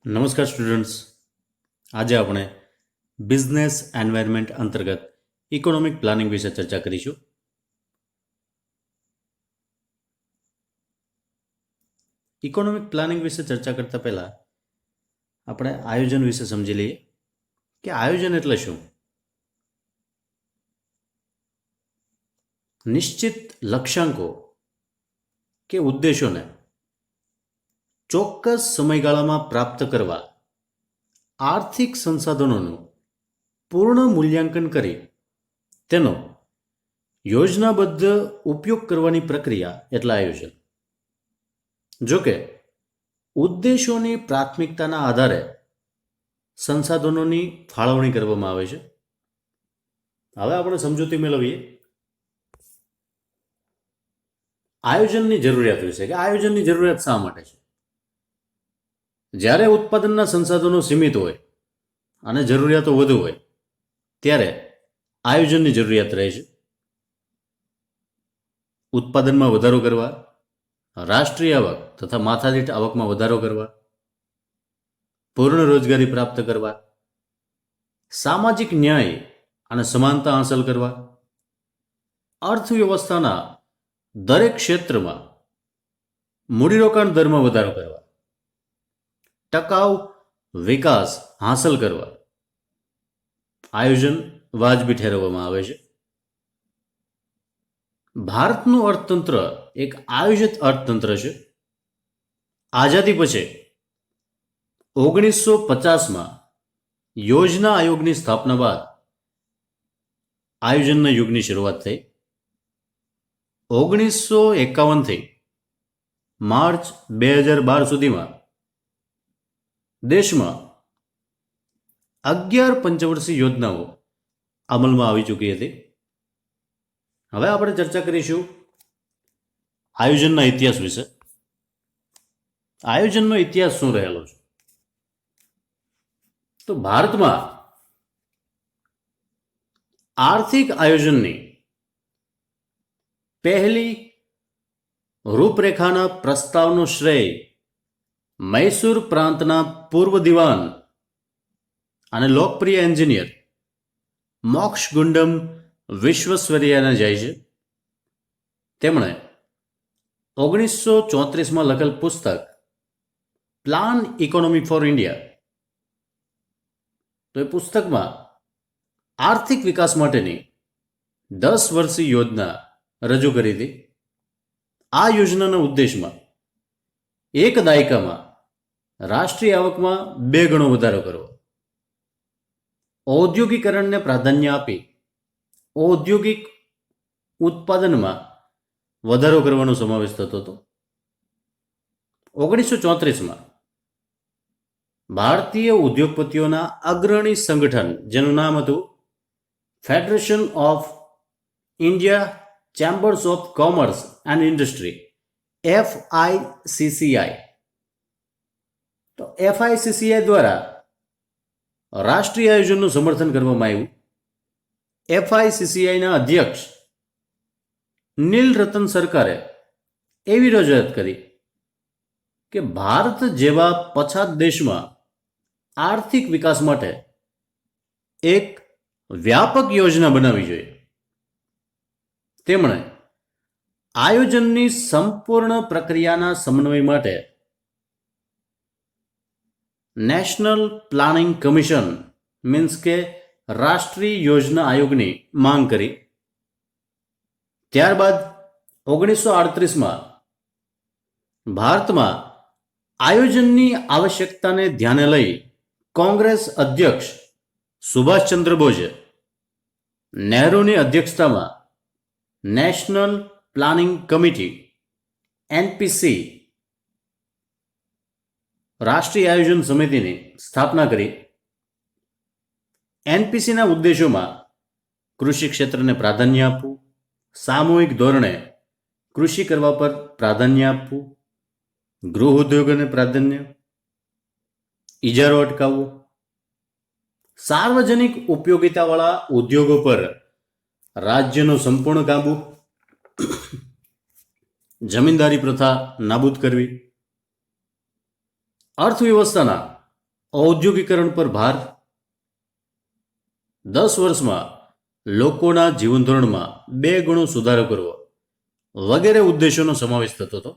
નમસ્કાર સ્ટુડન્ટ્સ. આજે આપણે બિઝનેસ એન્વાયરમેન્ટ અંતર્ગત ઇકોનોમિક પ્લાનિંગ વિશે ચર્ચા કરીશું. ઇકોનોમિક પ્લાનિંગ વિશે ચર્ચા કરતા પહેલા આપણે આયોજન વિશે સમજી લઈએ કે આયોજન એટલે શું. નિશ્ચિત લક્ષ્યાંકો કે ઉદ્દેશોને ચોક્કસ સમયગાળામાં પ્રાપ્ત કરવા આર્થિક સંસાધનોનું પૂર્ણ મૂલ્યાંકન કરી તેનો યોજનાબદ્ધ ઉપયોગ કરવાની પ્રક્રિયા એટલે આયોજન. જોકે ઉદ્દેશોની પ્રાથમિકતાના આધારે સંસાધનોની ફાળવણી કરવામાં આવે છે. હવે આપણે સમજૂતી મેળવીએ આયોજનની જરૂરિયાત વિશે કે આયોજનની જરૂરિયાત શા માટે છે. જ્યારે ઉત્પાદનના સંસાધનો સીમિત હોય અને જરૂરિયાતો વધુ હોય ત્યારે આયોજનની જરૂરિયાત રહે છે. ઉત્પાદનમાં વધારો કરવા, રાષ્ટ્રીય આવક તથા માથાદીઠ આવકમાં વધારો કરવા, પૂર્ણ રોજગારી પ્રાપ્ત કરવા, સામાજિક ન્યાય અને સમાનતા હાંસલ કરવા, અર્થવ્યવસ્થાના દરેક ક્ષેત્રમાં મૂડીરોકાણ દરમાં વધારો કરવા, ટકાઉ વિકાસ હાંસલ કરવા આયોજન વાજબી ઠેરવવામાં આવે છે. ભારતનું અર્થતંત્ર એક આયોજિત અર્થતંત્ર છે. આઝાદી પછી 1950માં યોજના આયોગની સ્થાપના બાદ આયોજનના યુગની શરૂઆત થઈ. 1951થી માર્ચ 2012 સુધીમાં દેશમાં 11 પંચવર્ષીય યોજનાઓ અમલમાં આવી ચૂકી હતી. હવે આપણે ચર્ચા કરીશું આયોજનના ઇતિહાસ વિશે. આયોજનનો ઇતિહાસ શું રહેલો છે? તો ભારતમાં આર્થિક આયોજનની પહેલી રૂપરેખાના પ્રસ્તાવનો શ્રેય મૈસૂર પ્રાંતના પૂર્વ દિવાન અને લોકપ્રિય એન્જિનિયર મોક્ષગુંડમ વિશ્વેશ્વરૈયાને જાય છે. તેમણે 1934માં લખેલ પુસ્તક પ્લાન ઇકોનોમી ફોર ઇન્ડિયા, તો એ પુસ્તકમાં આર્થિક વિકાસ માટેની 10 વર્ષીય યોજના રજૂ કરી હતી. આ યોજનાના ઉદ્દેશમાં એક દાયકામાં રાષ્ટ્રીય આવકમાં 2 ગણો વધારો કરવો, ઔદ્યોગિકરણને પ્રાધાન્ય આપી ઔદ્યોગિક ઉત્પાદનમાં વધારો કરવાનો સમાવેશ થતો હતો. 1934માં ભારતીય ઉદ્યોગપતિઓના અગ્રણી સંગઠન, જેનું નામ હતું federation of India chambers of commerce and industry, FICCI, તો FICCI દ્વારા રાષ્ટ્રીય આયોજનનું સમર્થન કરવામાં આવ્યું. FICCIના અધ્યક્ષ નીલ રતન સરકારે એવી રજૂઆત કરી કે ભારત જેવા પછાત દેશમાં આર્થિક વિકાસ માટે એક વ્યાપક યોજના બનાવવી જોઈએ. તેમણે આયોજનની સંપૂર્ણ પ્રક્રિયાના સમન્વય માટે નેશનલ પ્લાનિંગ કમિશન મીન્સ કે રાષ્ટ્રીય યોજના આયોગની માંગ કરી. ત્યારબાદ 1938માં ભારતમાં આયોજનની આવશ્યકતાને ધ્યાને લઈ કોંગ્રેસ અધ્યક્ષ સુભાષચંદ્ર બોઝે નહેરુની અધ્યક્ષતામાં નેશનલ પ્લાનિંગ કમિટી NPC રાષ્ટ્રીય આયોજન સમિતિની સ્થાપના કરી. NPCના ઉદ્દેશોમાં કૃષિ ક્ષેત્રને પ્રાધાન્ય આપવું, સામૂહિક ધોરણે કૃષિ કરવા પર પ્રાધાન્ય આપવું, ગૃહ ઉદ્યોગોને પ્રાધાન્ય, ઇજારો અટકાવવો, સાર્વજનિક ઉપયોગિતાવાળા ઉદ્યોગો પર રાજ્યનો સંપૂર્ણ કાબુ, જમીનદારી પ્રથા નાબૂદ કરવી, અર્થવ્યવસ્થાના ઔદ્યોગિકરણ પર ભાર, 10 વર્ષમાં લોકોના જીવન ધોરણમાં 2 ગણો સુધારો કરવો વગેરે ઉદ્દેશોનો સમાવેશ થતો હતો.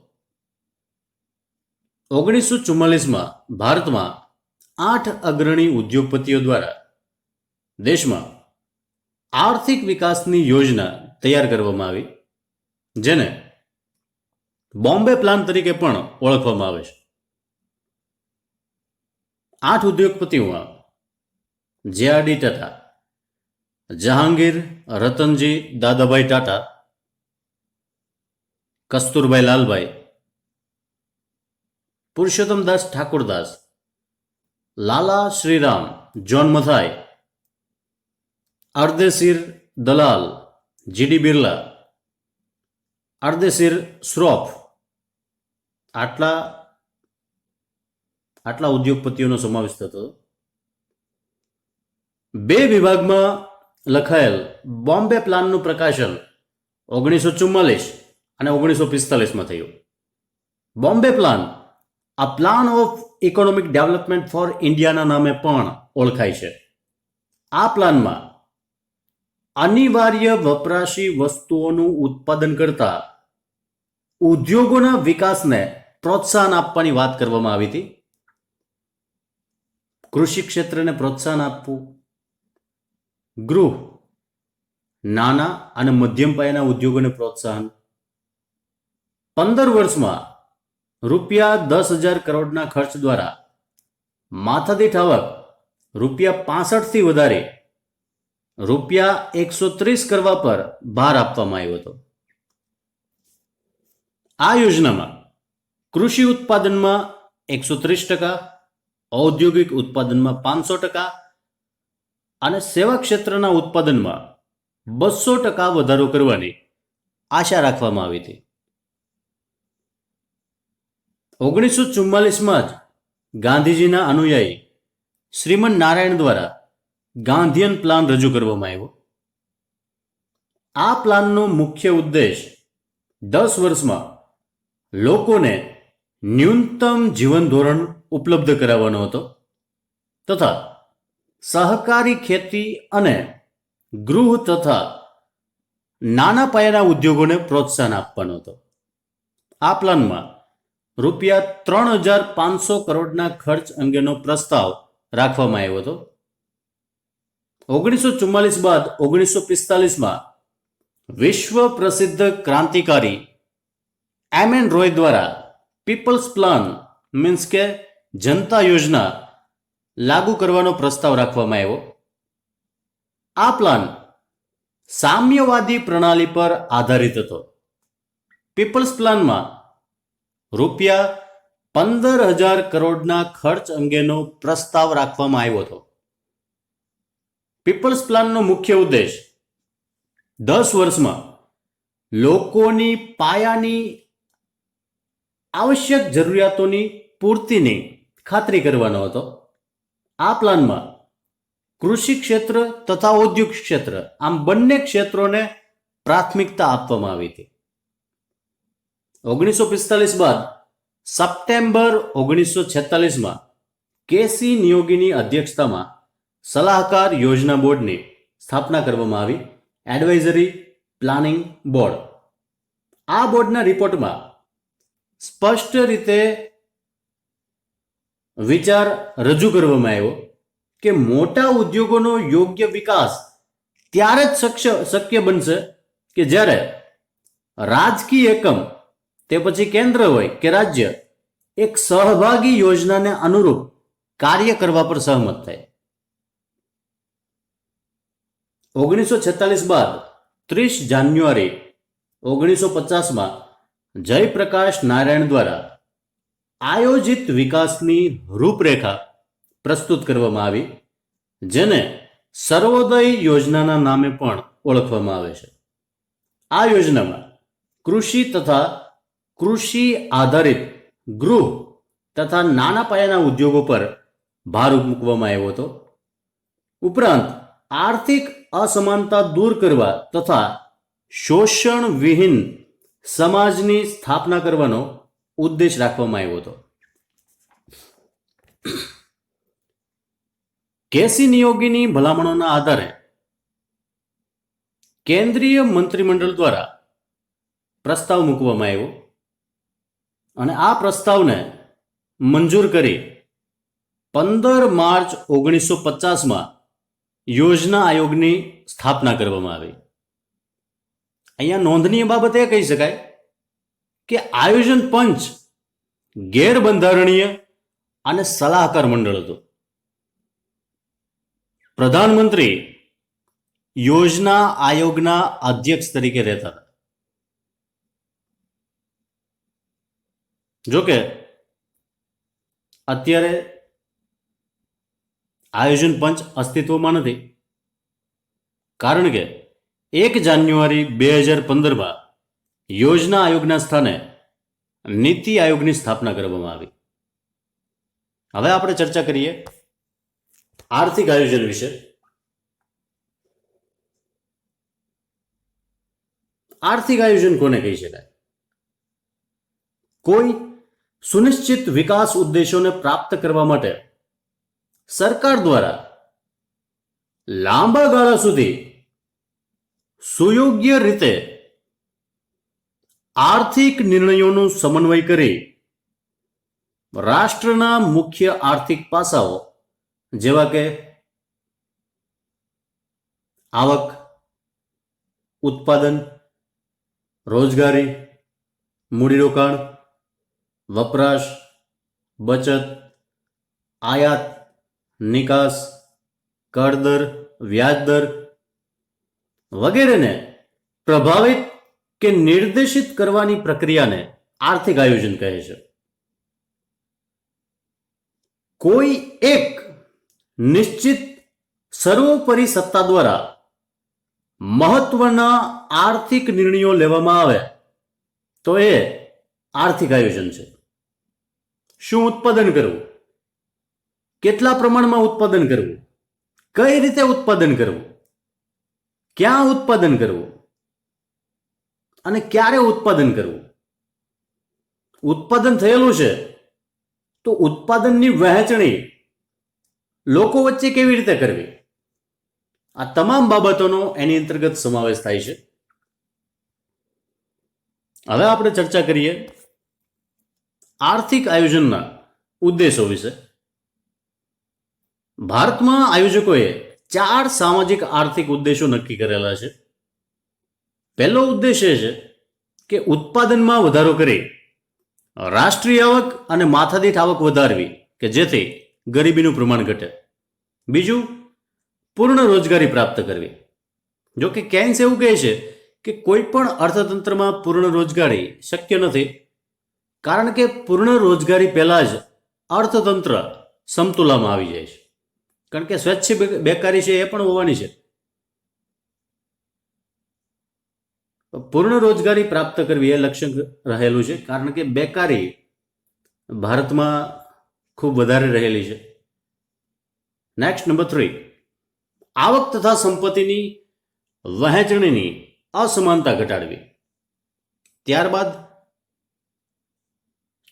1944માં ભારતમાં 8 અગ્રણી ઉદ્યોગપતિઓ દ્વારા દેશમાં આર્થિક વિકાસની યોજના તૈયાર કરવામાં આવી, જેને બોમ્બે પ્લાન તરીકે પણ ઓળખવામાં આવે છે. 8 ઉદ્યોગપતિઓમાં જે.આર.ડી. ટાટા, જહાંગીર રતનજી દાદાભાઈ ટાટા, કસ્તુરભાઈ લાલભાઈ, પુરુષોત્તમદાસ ઠાકુરદાસ, લાલા શ્રીરામ જોન મથાઈ, અર્દેશીર દલાલ જી.ડી. બિરલા, અર્દેશીર શ્રોફ, આટલા ઉદ્યોગપતિઓનો સમાવેશ થતો. 2 વિભાગમાં લખાયેલ બોમ્બે પ્લાનનું પ્રકાશન 1944 અને 1945માં થયું. બોમ્બે પ્લાન આ plan of economic development for ઇન્ડિયાના નામે પણ ઓળખાય છે. આ પ્લાનમાં અનિવાર્ય વપરાશી વસ્તુઓનું ઉત્પાદન કરતા ઉદ્યોગોના વિકાસને પ્રોત્સાહન આપવાની વાત કરવામાં આવી હતી. કૃષિ ક્ષેત્રને પ્રોત્સાહન આપવું, ગૃહ, નાના અને મધ્યમ પાયાના ઉદ્યોગોને પ્રોત્સાહન, 15 વર્ષમાં રૂપિયા 10,000 કરોડના ખર્ચ દ્વારા માથાદીઠ આવક રૂપિયા 65 થી વધારી રૂપિયા 130 કરવા પર ભાર આપવામાં આવ્યો હતો. આ યોજનામાં કૃષિ ઉત્પાદનમાં 130%, ઔદ્યોગિક ઉત્પાદનમાં 500% અને સેવા ક્ષેત્રના ઉત્પાદનમાં 200% વધારો કરવાની આશા રાખવામાં આવી હતી. 1944માં જ ગાંધીજીના અનુયાયી શ્રીમન નારાયણ દ્વારા ગાંધીયન પ્લાન રજૂ કરવામાં આવ્યો. આ પ્લાનનો મુખ્ય ઉદ્દેશ 10 વર્ષમાં લોકોને ન્યૂનતમ જીવન ધોરણ ઉપલબ્ધ કરાવવાનો હતો તથા સહકારી ખેતી અને ગૃહ તથા નાના પાયાના ઉદ્યોગોને પ્રોત્સાહન આપવાનો હતો. આ પ્લાનમાં રૂપિયા 3,500 કરોડના ખર્ચ અંગેનો પ્રસ્તાવ રાખવામાં આવ્યો હતો. 1944 બાદ 1945માં વિશ્વ પ્રસિદ્ધ ક્રાંતિકારી એમ.એન. રોય દ્વારા પીપલ્સ પ્લાન મીન્સ કે જનતા યોજના લાગુ કરવાનો પ્રસ્તાવ રાખવામાં આવ્યો. આ પ્લાન સામ્યવાદી પ્રણાલી પર આધારિત હતો. પીપલ્સ પ્લાનમાં રૂપિયા 15,000 કરોડના ખર્ચ અંગેનો પ્રસ્તાવ રાખવામાં આવ્યો હતો. પીપલ્સ પ્લાનનો મુખ્ય ઉદ્દેશ 10 વર્ષમાં લોકોની પાયાની આવશ્યક જરૂરિયાતોની પૂર્તિની ખાતરી કરવાનો હતો. આ પ્લાનમાં કૃષિ ક્ષેત્ર તથા ઔદ્યોગિક ક્ષેત્ર આમ બંને ક્ષેત્રોને પ્રાથમિકતા આપવામાં આવી હતી. 1945 બાદ સપ્ટેમ્બર 1946માં કેસી નિયોગીની અધ્યક્ષતામાં સલાહકાર યોજના બોર્ડની સ્થાપના કરવામાં આવી, એડવાઇઝરી પ્લાનિંગ બોર્ડ. આ બોર્ડના રિપોર્ટમાં સ્પષ્ટ રીતે વિચાર રજૂ કરવામાં આવ્યો કે મોટા ઉદ્યોગોનો યોગ્ય વિકાસ ત્યારે જ શક્ય બનશે કે જ્યારે રાજકીય એકમ, તે પછી કેન્દ્ર હોય કે રાજ્ય, એક સહભાગી યોજનાને અનુરૂપ કાર્ય કરવા પર સહમત થાય. 1946 બાદ 30 જાન્યુઆરી 1950માં જયપ્રકાશ નારાયણ દ્વારા આયોજિત વિકાસની રૂપરેખા પ્રસ્તુત કરવામાં આવી, જેને સર્વોદય યોજનાના નામે પણ ઓળખવામાં આવે છે. આ યોજનામાં કૃષિ તથા કૃષિ આધારિત ગૃહ તથા નાના પાયાના ઉદ્યોગો પર ભાર મૂકવામાં આવ્યો હતો. ઉપરાંત આર્થિક અસમાનતા દૂર કરવા તથા શોષણ વિહીન સમાજની સ્થાપના કરવાનો ઉદ્દેશ રાખવામાં આવ્યો હતો. કેસી નિયોગીની ભલામણોના આધારે કેન્દ્રીય મંત્રીમંડળ દ્વારા પ્રસ્તાવ મૂકવામાં આવ્યો અને આ પ્રસ્તાવને મંજૂર કરી 15 માર્ચ 1950 યોજના આયોગની સ્થાપના કરવામાં આવી. અહીંયા નોંધનીય બાબત એ કહી શકાય કે આયોજન પંચ ગેરબંધારણીય અને સલાહકાર મંડળ હતું. પ્રધાનમંત્રી યોજના આયોગના અધ્યક્ષ તરીકે રહેતા હતા. જોકે અત્યારે આયોજન પંચ અસ્તિત્વમાં નથી, કારણ કે 1 જાન્યુઆરી 2015 યોજના આયોગના સ્થાને નીતિ આયોગની સ્થાપના કરવામાં આવી. હવે આપણે ચર્ચા કરીએ આર્થિક આયોજન વિશે. આર્થિક આયોજન કોને કહી શકાય? કોઈ સુનિશ્ચિત વિકાસ ઉદ્દેશોને પ્રાપ્ત કરવા માટે સરકાર દ્વારા લાંબા ગાળા સુધી સુયોગ્ય રીતે આર્થિક નિર્ણયોનું સમન્વય કરી રાષ્ટ્રના મુખ્ય આર્થિક પાસાઓ જેવા કે આવક, ઉત્પાદન, રોજગારી, મૂડીરોકાણ, વપરાશ, બચત, આયાત, નિકાસ, કરદર, વ્યાજદર વગેરેને પ્રભાવિત કે નિર્દેશિત કરવાની પ્રક્રિયાને આર્થિક આયોજન કહે છે. કોઈ એક નિશ્ચિત સર્વોપરી સત્તા દ્વારા મહત્વના આર્થિક નિર્ણયો લેવામાં આવે તો એ આર્થિક આયોજન છે. શું ઉત્પાદન કરવું, કેટલા પ્રમાણમાં ઉત્પાદન કરવું, કઈ રીતે ઉત્પાદન કરવું, ક્યાં ઉત્પાદન કરવું અને ક્યારે ઉત્પાદન કરવું. ઉત્પાદન થયેલું છે તો ઉત્પાદનની વહેંચણી લોકો વચ્ચે કેવી રીતે કરવી, આ તમામ બાબતોનો એની અંતર્ગત સમાવેશ થાય છે. હવે આપણે ચર્ચા કરીએ આર્થિક આયોજનના ઉદ્દેશો વિશે. ભારતમાં આયોજકોએ 4 સામાજિક આર્થિક ઉદ્દેશો નક્કી કરેલા છે. પહેલો ઉદ્દેશ એ છે કે ઉત્પાદનમાં વધારો કરી રાષ્ટ્રીય આવક અને માથાદીઠ આવક વધારવી કે જેથી ગરીબીનું પ્રમાણ ઘટે. બીજું, પૂર્ણ રોજગારી પ્રાપ્ત કરવી. જો કે કેન્સ એવું કહે છે કે કોઈ પણ અર્થતંત્રમાં પૂર્ણ રોજગારી શક્ય નથી, કારણ કે પૂર્ણ રોજગારી પહેલા જ અર્થતંત્ર સમતુલામાં આવી જાય છે. કારણ કે સ્વૈચ્છિક બેકારી છે એ પણ હોવાની છે. પૂર્ણ રોજગારી પ્રાપ્ત કરવી એ લક્ષ્ય રહેલું છે, કારણ કે બેકારી ભારતમાં ખૂબ વધારે રહેલી છે. નેક્સ્ટ, નંબર 3, આવક તથા સંપત્તિની વહેંચણીની અસમાનતા ઘટાડવી. ત્યારબાદ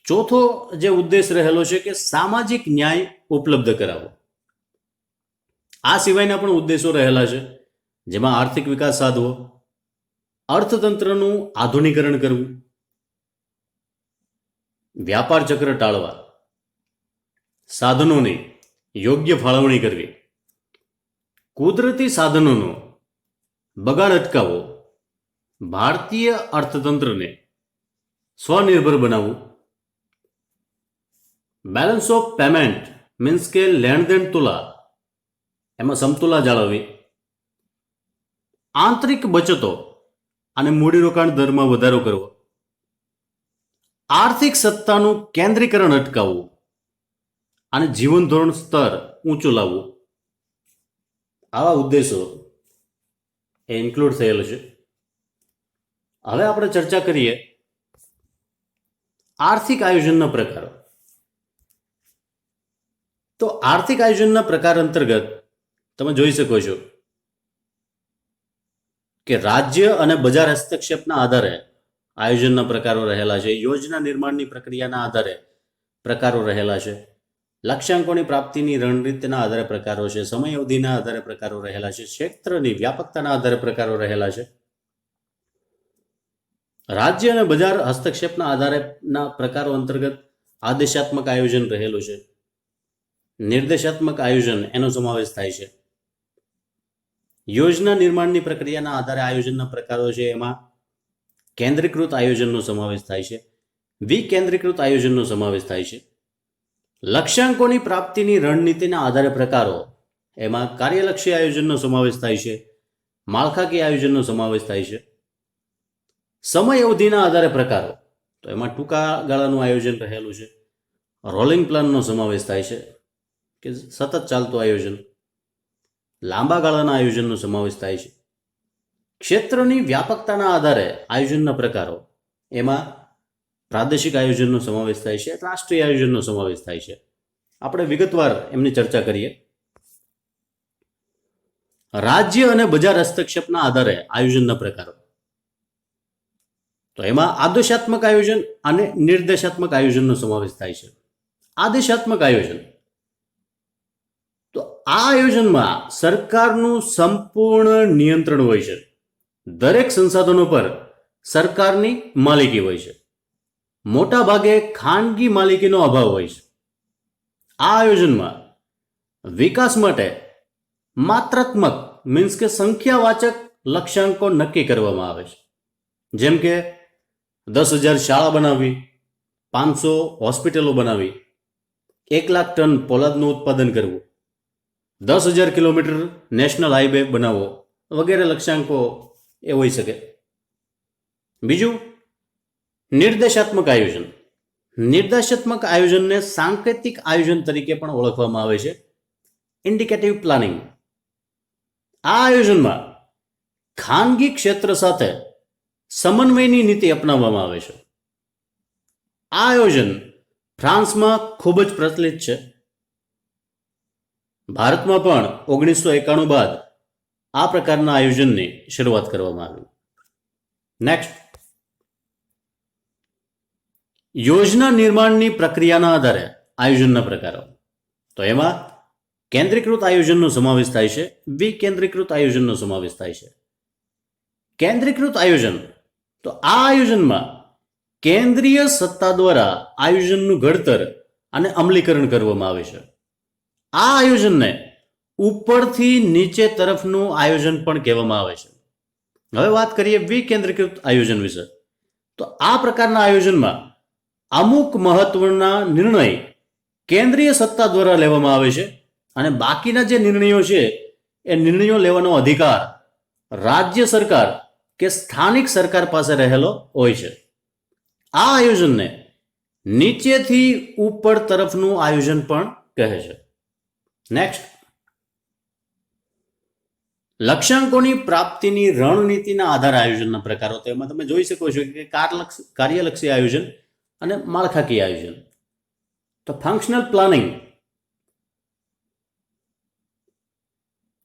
ચોથો જે ઉદ્દેશ રહેલો છે કે સામાજિક ન્યાય ઉપલબ્ધ કરાવવો. આ સિવાયના પણ ઉદ્દેશો રહેલા છે, જેમાં આર્થિક વિકાસ સાધવો, અર્થતંત્રનું આધુનિકરણ કરવું, વ્યાપાર ચક્ર ટાળવા, સાધનોની યોગ્ય ફાળવણી કરવી, કુદરતી સાધનોનો બગાડ અટકાવવો, ભારતીય અર્થતંત્રને સ્વનિર્ભર બનાવવું, બેલેન્સ ઓફ પેમેન્ટ મીન્સ કે લેણદેણ તુલા એમાં સમતુલા જાળવવી, આંતરિક બચતો અને મૂડીરોકાણ દરમાં વધારો કરવો, આર્થિક સત્તાનું કેન્દ્રીકરણ અટકાવવું અને જીવન ધોરણ સ્તર ઊંચું લાવવું. આવા ઉદ્દેશો એ ઇન્ક્લુડ થયેલો છે. હવે આપણે ચર્ચા કરીએ આર્થિક આયોજનના પ્રકારો. તો આર્થિક આયોજનના પ્રકાર અંતર્ગત તમે જોઈ શકો છો કે રાજ્ય અને બજાર હસ્તક્ષેપના આધારે આયોજનના પ્રકારો રહેલા છે. યોજના નિર્માણની પ્રક્રિયાના આધારે પ્રકારો રહેલા છે. લક્ષ્યાંકોની પ્રાપ્તિની રણનીતિના આધારે પ્રકારો છે, સમય અવધિના આધારે પ્રકારો રહેલા છે, ક્ષેત્રની વ્યાપકતાના આધારે પ્રકારો રહેલા છે, રાજ્ય અને બજાર હસ્તક્ષેપના આધારેના પ્રકારો અંતર્ગત આદેશાત્મક આયોજન રહેલું છે, નિર્દેશાત્મક આયોજન એનો સમાવેશ થાય છે, યોજના નિર્માણની પ્રક્રિયાના આધારે આયોજનના પ્રકારો છે, એમાં કેન્દ્રીકૃત આયોજનનો સમાવેશ થાય છે, વિકેન્દ્રીકૃત આયોજનનો સમાવેશ થાય છે, લક્ષ્યાંકોની પ્રાપ્તિની રણનીતિના આધારે પ્રકારો, એમાં કાર્યલક્ષી આયોજનનો સમાવેશ થાય છે, માળખાકીય આયોજનનો સમાવેશ થાય છે, સમય અવધિના આધારે પ્રકારો, તો એમાં ટૂંકા ગાળાનું આયોજન રહેલું છે, રોલિંગ પ્લાનનો સમાવેશ થાય છે કે સતત ચાલતું આયોજન, લાંબા ગાળાના આયોજનનો સમાવેશ થાય છે, ક્ષેત્રની વ્યાપકતાના આધારે આયોજનના પ્રકારો, એમાં પ્રાદેશિક આયોજનનો સમાવેશ થાય છે, રાષ્ટ્રીય આયોજનનો સમાવેશ થાય છે. આપણે વિગતવાર એમની ચર્ચા કરીએ. રાજ્ય અને બજાર હસ્તક્ષેપના આધારે આયોજનના પ્રકારો, તો એમાં આદેશાત્મક આયોજન અને નિર્દેશાત્મક આયોજનનો સમાવેશ થાય છે. આદેશાત્મક આયોજન, તો આ આયોજનમાં સરકારનું સંપૂર્ણ નિયંત્રણ હોય છે. દરેક સંસાધનો પર સરકારની માલિકી હોય છે. મોટા ભાગે ખાનગી માલિકીનો અભાવ હોય છે. આ આયોજનમાં વિકાસ માટે માત્રાત્મક મીન્સ કે સંખ્યાવાચક લક્ષ્યાંકો નક્કી કરવામાં આવે છે. જેમ કે 10,000 શાળા બનાવવી, 500 હોસ્પિટલો બનાવવી, 1,00,000 ટન પોલાદનું ઉત્પાદન કરવું, 10,000 કિલોમીટર નેશનલ હાઈવે બનાવવો વગેરે લક્ષ્યાંકો એ હોઈ શકે. બીજું, નિર્દેશાત્મક આયોજન. નિર્દેશાત્મક આયોજનને સાંકેતિક આયોજન તરીકે પણ ઓળખવામાં આવે છે, ઇન્ડિકેટિવ પ્લાનિંગ. આ આયોજનમાં ખાનગી ક્ષેત્ર સાથે સમન્વયની નીતિ અપનાવવામાં આવે છે. આ આયોજન ફ્રાન્સમાં ખૂબ જ પ્રચલિત છે. ભારતમાં પણ 1991 બાદ આ પ્રકારના આયોજનની શરૂઆત કરવામાં આવી. નેક્સ્ટ, યોજના નિર્માણની પ્રક્રિયાના આધારે આયોજનના પ્રકારો, તો એમાં કેન્દ્રીકૃત આયોજનનો સમાવેશ થાય છે, વિકેન્દ્રીકૃત આયોજનનો સમાવેશ થાય છે. કેન્દ્રીકૃત આયોજન, તો આ આયોજનમાં કેન્દ્રીય સત્તા દ્વારા આયોજનનું ઘડતર અને અમલીકરણ કરવામાં આવે છે. આ આયોજનને ઉપરથી નીચે તરફનું આયોજન પણ કહેવામાં આવે છે. હવે વાત કરીએ વિકેન્દ્રીકૃત આયોજન વિશે. તો આ પ્રકારના આયોજનમાં અમુક મહત્વના નિર્ણય કેન્દ્રીય સત્તા દ્વારા લેવામાં આવે છે અને બાકીના જે નિર્ણયો છે એ નિર્ણયો લેવાનો અધિકાર રાજ્ય સરકાર કે સ્થાનિક સરકાર પાસે રહેલો હોય છે. આ આયોજનને નીચેથી ઉપર તરફનું આયોજન પણ કહે છે. નેક્સ્ટ, લક્ષ્યાંકોની પ્રાપ્તિની રણનીતિના આધારે આયોજનના પ્રકારો, તો એમાં તમે જોઈ શકો છો કે કાર્યલક્ષી આયોજન અને માળખાકીય આયોજન. તો ફંક્શનલ પ્લાનિંગ,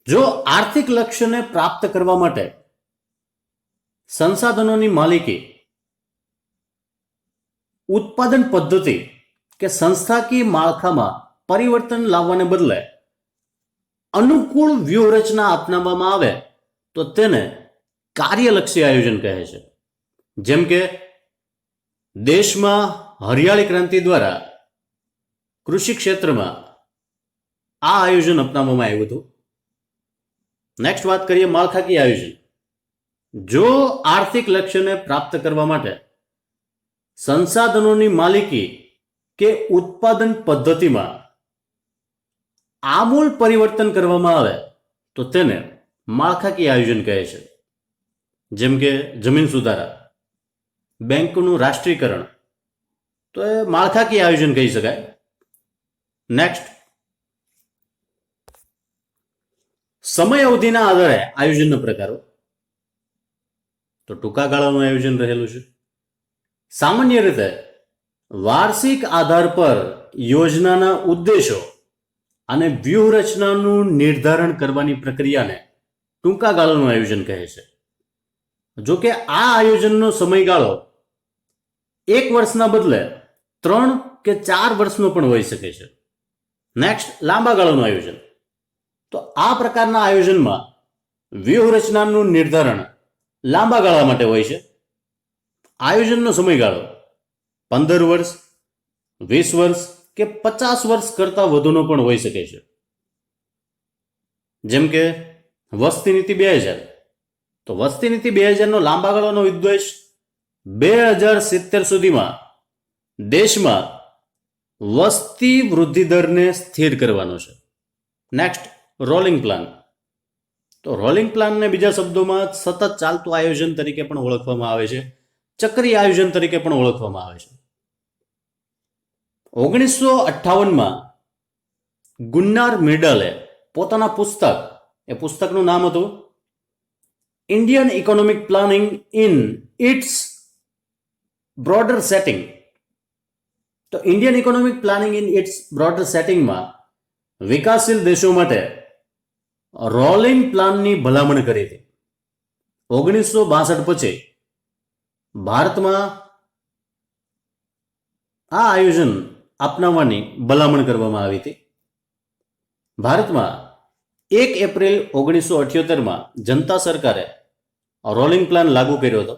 જો આર્થિક લક્ષ્યને પ્રાપ્ત કરવા માટે સંસાધનોની માલિકી, ઉત્પાદન પદ્ધતિ કે સંસ્થાકીય માળખામાં પરિવર્તન લાવવાને બદલે અનુકૂળ વ્યૂહરચના અપનાવવામાં આવે તો તેને કાર્યલક્ષી આયોજન કહે છે. જેમ કે દેશમાં હરિયાળી ક્રાંતિ દ્વારા કૃષિ ક્ષેત્રમાં આ આયોજન અપનાવવામાં આવ્યું હતું. નેક્સ્ટ વાત કરીએ માળખાકીય આયોજન. જો આર્થિક લક્ષ્યને પ્રાપ્ત કરવા માટે સંસાધનોની માલિકી કે ઉત્પાદન પદ્ધતિમાં આમૂલ પરિવર્તન કરવામાં આવે તો તેને માળખાકીય આયોજન કહે છે. જેમ કે જમીન સુધારા, બેંકનું રાષ્ટ્રીયકરણ, તો એ માળખાકીય આયોજન કહી શકાય. નેક્સ્ટ, સમય અવધિના આધારે આયોજનના પ્રકારો, તો ટૂંકા ગાળાનું આયોજન રહેલું છે. સામાન્ય રીતે વાર્ષિક આધાર પર યોજનાના ઉદ્દેશો અને વ્યૂહરચનાનું નિર્ધારણ કરવાની પ્રક્રિયાને ટૂંકા ગાળાનું આયોજન કહે છે. જો કે આ આયોજનનો સમયગાળો 1 વર્ષના બદલે 3 કે 4 વર્ષનો પણ હોઈ શકે છે. નેક્સ્ટ, લાંબા ગાળાનું આયોજન. તો આ પ્રકારના આયોજનમાં વ્યૂહરચનાનું નિર્ધારણ લાંબા ગાળા માટે હોય છે. આયોજનનો સમયગાળો 15 વર્ષ, 20 વર્ષ કે 50 વર્ષ કરતાં વધુનો પણ હોઈ શકે છે. જેમ કે વસ્તી નીતિ 2000. તો વસ્તી નીતિ 2000નો લાંબા ગાળાનો ઉદ્દેશ 2070 સુધીમાં દેશમાં વસ્તી વૃદ્ધિ દરને સ્થિર કરવાનો છે. Next, rolling plan. તો રોલિંગ પ્લાનને બીજા શબ્દોમાં સતત ચાલતું આયોજન તરીકે પણ ઓળખવામાં આવે છે, ચક્રીય આયોજન તરીકે પણ ઓળખવામાં આવે છે. 1958માં ગુન્નાર મિર્ડલે પોતાના પુસ્તક, એ પુસ્તકનું નામ હતું Indian economic planning in its broader setting. તો Indian economic planning in its broader સેટિંગમાં વિકાસશીલ દેશો માટે રોલિંગ પ્લાનની ભલામણ કરી હતી. 1962 પછી ભારતમાં આ આયોજન અપનાવવાની ભલામણ કરવામાં આવી હતી. ભારતમાં 1 એપ્રિલ 1978માં જનતા સરકારે રોલિંગ પ્લાન લાગુ કર્યો હતો.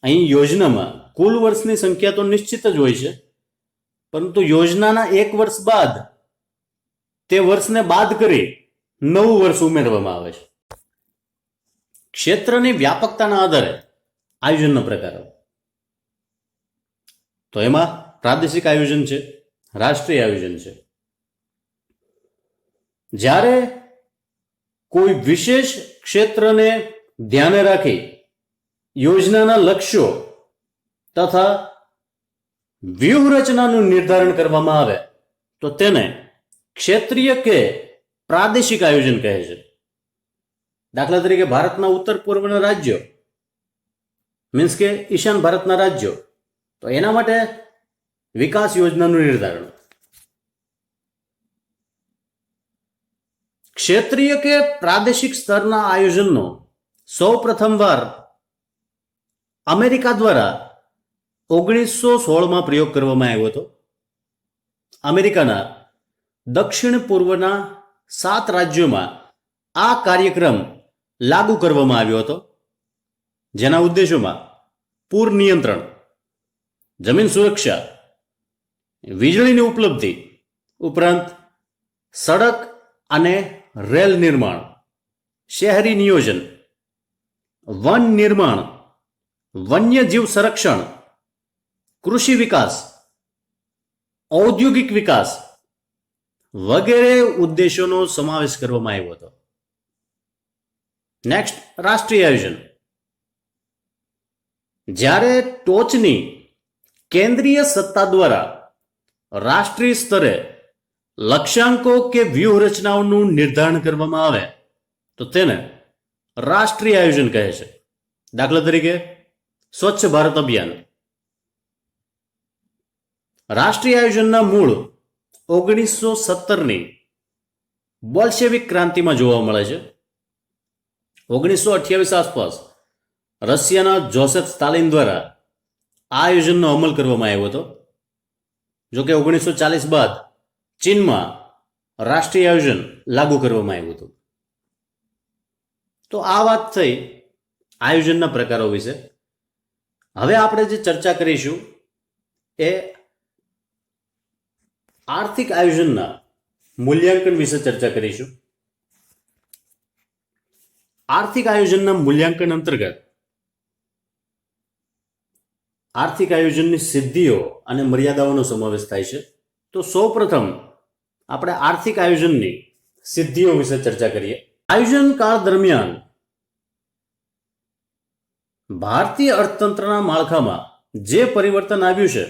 અહીં યોજનામાં કુલ વર્ષની સંખ્યા તો નિશ્ચિત જ હોય છે, પરંતુ યોજનાના 1 વર્ષ બાદ તે વર્ષને બાદ કરી નવું વર્ષ ઉમેરવામાં આવે છે. ક્ષેત્રની વ્યાપકતાના આધારે આયોજનના પ્રકારો. તો એમાં પ્રાદેશિક આયોજન છે, રાષ્ટ્રીય આયોજન છે. જ્યારે કોઈ વિશેષ ક્ષેત્રને ધ્યાને રાખી યોજનાના લક્ષ્યો તથા વ્યૂહરચનાનું નિર્ધારણ કરવામાં આવે તો તેને ક્ષેત્રીય કે પ્રાદેશિક આયોજન કહે છે. દાખલા તરીકે ભારતના ઉત્તર પૂર્વના રાજ્યો, મીન્સ કે ઈશાન ભારતના રાજ્યો, તો એના માટે વિકાસ યોજનાનું નિર્ધારણ. ક્ષેત્રીય કે પ્રાદેશિક સ્તરના આયોજનનો સૌ પ્રથમવાર અમેરિકા દ્વારા 1916માં પ્રયોગ કરવામાં આવ્યો હતો. અમેરિકાના દક્ષિણ પૂર્વના 7 રાજ્યોમાં આ કાર્યક્રમ લાગુ કરવામાં આવ્યો હતો, જેના ઉદ્દેશોમાં પૂર નિયંત્રણ, જમીન સુરક્ષા, વીજળીની ઉપલબ્ધિ ઉપરાંત સડક અને રેલ નિર્માણ, શહેરી નિયોજન, વન નિર્માણ, વન્યજીવ સંરક્ષણ, કૃષિ વિકાસ, ઔદ્યોગિક વિકાસ વગેરે ઉદ્દેશોનો સમાવેશ કરવામાં આવ્યો હતો. નેક્સ્ટ, રાષ્ટ્રીય આયોજન. જ્યારે ટોચની કેન્દ્રીય સત્તા દ્વારા રાષ્ટ્રીય સ્તરે લક્ષ્યાંકો કે વ્યૂહરચનાઓનું નિર્ધારણ કરવામાં આવે તો તેને રાષ્ટ્રીય આયોજન કહે છે. દાખલા તરીકે સ્વચ્છ ભારત અભિયાન. રાષ્ટ્રીય આયોજનના મૂળ 1917ની બોલ્શેવિક ક્રાંતિમાં જોવા મળે છે. 1928 આસપાસ રશિયાના જોસેફ સ્ટાલિન દ્વારા આ આયોજનનો અમલ કરવામાં આવ્યો હતો. જોકે 1940 બાદ ચીનમાં રાષ્ટ્રીય આયોજન લાગુ કરવામાં આવ્યું હતું. તો આ વાત થઈ આયોજનના પ્રકારો વિશે. હવે આપણે જે ચર્ચા કરીશું એ આર્થિક આયોજનના મૂલ્યાંકન વિશે ચર્ચા કરીશું. આર્થિક આયોજનના મૂલ્યાંકન અંતર્ગત આર્થિક આયોજનની સિદ્ધિઓ અને મર્યાદાઓનો સમાવેશ થાય છે. તો સૌપ્રથમ આપણે આર્થિક આયોજનની સિદ્ધિઓ વિશે ચર્ચા કરીએ. આયોજન કાળ દરમિયાન ભારતીય અર્થતંત્રના માળખામાં જે પરિવર્તન આવ્યું છે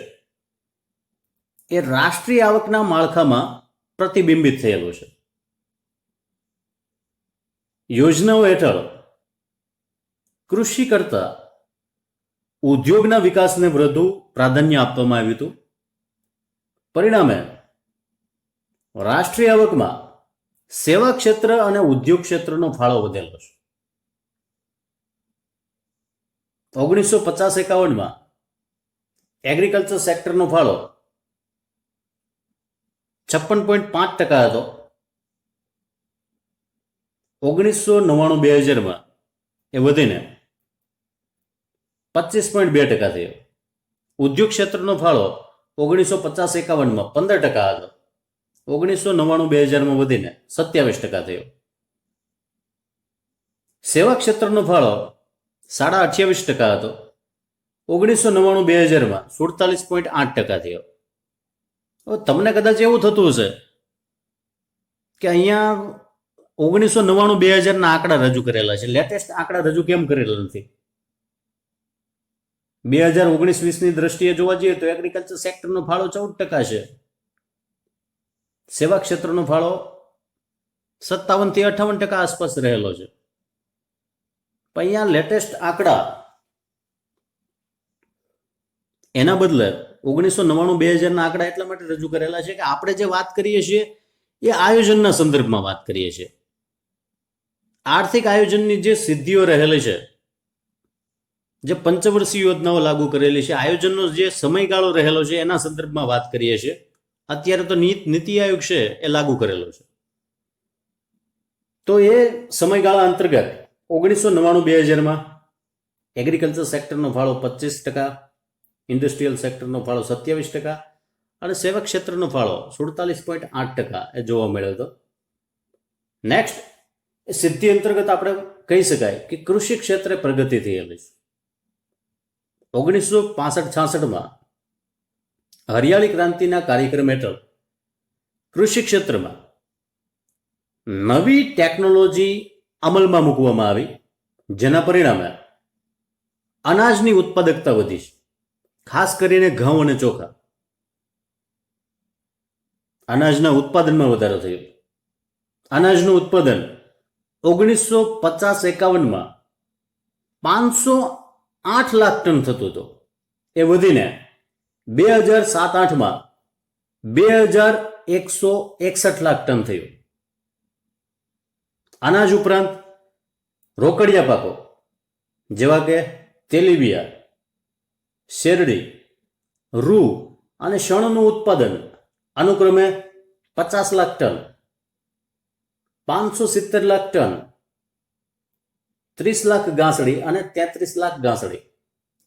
એ રાષ્ટ્રીય આવકના માળખામાં પ્રતિબિંબિત થયેલું છે. યોજનાઓ હેઠળ કૃષિ કરતા ઉદ્યોગના વિકાસને વધુ પ્રાધાન્ય આપવામાં આવ્યું હતું. પરિણામે રાષ્ટ્રીય આવકમાં સેવા ક્ષેત્ર અને ઉદ્યોગ ક્ષેત્રનો ફાળો વધેલો છે. 1950-51માં એગ્રીકલ્ચર સેક્ટરનો ફાળો 56.5% હતો. 1999-2000 એ વધીને 25.2% થયો. ઉદ્યોગ ક્ષેત્રનો ફાળો 1950-51 15% હતો. 1999-2000 વધીને 27% થયો. સેવા ક્ષેત્રનો ફાળો 28.5% હતો. 1999-2000 47.8% થયો. તમને કદાચ એવું થતું હશે કે અહીંયા 1999-2000 આંકડા રજૂ કરેલા છે, લેટેસ્ટ આંકડા રજૂ કેમ કરેલા નથી? 2019-20ની દ્રષ્ટિએ જોવા જઈએ તો એગ્રીકલ્ચર સેક્ટરનો ફાળો 14% છે. સેવા ક્ષેત્રનો ફાળો 57-58% આસપાસ રહેલો છે. પણ અહીંયા લેટેસ્ટ આંકડા એના બદલે 1999-2000 આંકડા એટલા માટે રજૂ કરેલા છે કે આપણે જે વાત કરીએ છીએ એ આયોજનના સંદર્ભમાં વાત કરીએ છીએ. આર્થિક આયોજનની જે સિદ્ધિઓ રહેલી છે, જે પંચવર્ષીય યોજનાઓ લાગુ કરેલી છે, આયોજનનો જે સમયગાળો રહેલો છે એના સંદર્ભમાં વાત કરીએ છીએ. અત્યારે તો નીતિ આયોગ છે એ લાગુ કરેલો છે. તો એ સમયગાળા અંતર્ગત 1999-2000 એગ્રીકલ્ચર સેક્ટરનો ફાળો 25%, ઇન્ડસ્ટ્રીયલ સેક્ટરનો ફાળો 27% અને સેવા ક્ષેત્રનો ફાળો 47.8% એ જોવા મળ્યો હતો. નેક્સ્ટ સિદ્ધિ અંતર્ગત આપણે કહી શકાય કે કૃષિ ક્ષેત્રે પ્રગતિ થયેલી છે. 1965-66 હરિયાળી ક્રાંતિના કાર્યક્રમ હેઠળ કૃષિ ક્ષેત્રમાં નવી ટેકનોલોજી અમલમાં મૂકવામાં આવી, જેના પરિણામે અનાજની ઉત્પાદકતા વધી છે. ખાસ કરીને ઘઉં અને ચોખા, અનાજના ઉત્પાદનમાં વધારો થયો. અનાજનું ઉત્પાદન 1950-51 508 લાખ ટન થતું હતું. એ વધીને 2007-8 2161 લાખ ટન થયું. અનાજ ઉપરાંત રોકડિયા પાકો જેવા કે તેલીબિયા, શેરડી, રૂ અને શણનું ઉત્પાદન અનુક્રમે 50 લાખ ટન, 570 લાખ ટન, 30 લાખ ગાંસડી અને 33 લાખ ગાંસડી.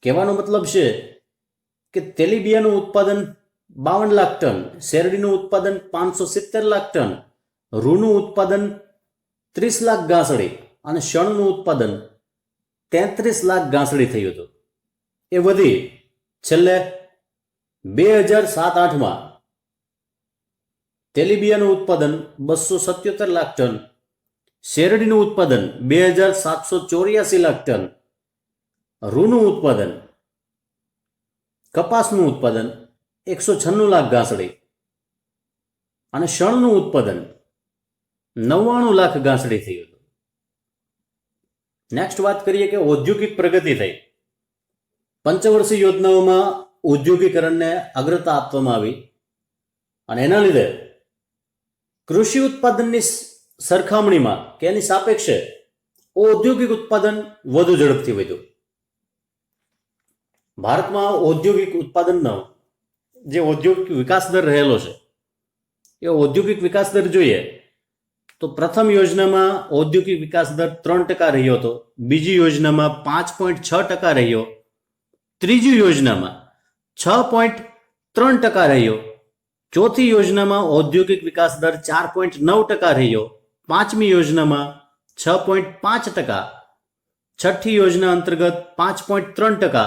કહેવાનો મતલબ છે કે તેલીબિયાનું ઉત્પાદન 52 લાખ ટન, શેરડીનું ઉત્પાદન 570 લાખ ટન, રૂનું ઉત્પાદન 30 લાખ ગાંસડી અને શણનું ઉત્પાદન 33 લાખ ગાંસડી થયું હતું. એ વધી છેલ્લે 2007-8 તેલીબિયાનું ઉત્પાદન 277 લાખ ટન, શેરડીનું ઉત્પાદન 2784 લાખ ટન, રૂનું ઉત્પાદન, કપાસનું ઉત્પાદન 196 લાખ ગાંસડી અને શણનું ઉત્પાદન 99 લાખ ગાંસડી થયું હતું. નેક્સ્ટ વાત કરીએ કે ઔદ્યોગિક પ્રગતિ થઈ. પંચવર્ષીય યોજનાઓમાં ઔદ્યોગિકરણને અગ્રતા આપવામાં આવી અને એના લીધે કૃષિ ઉત્પાદનની સરખામણીમાં કે એની સાપેક્ષે ઔદ્યોગિક ઉત્પાદન વધુ ઝડપથી વધ્યું. ભારતમાં ઔદ્યોગિક ઉત્પાદનનો જે ઔદ્યોગિક વિકાસ દર રહેલો છે એ ઔદ્યોગિક વિકાસ દર જોઈએ તો પ્રથમ યોજનામાં ઔદ્યોગિક વિકાસ દર 3% રહ્યો હતો, બીજી યોજનામાં 5.6% રહ્યો, ત્રીજી યોજનામાં 6.3% રહ્યો, ચોથી યોજનામાં ઔદ્યોગિક વિકાસ દર 4.9% રહ્યો, પાંચમી યોજનામાં 6.5%, છઠ્ઠી યોજના અંતર્ગત 5.3%,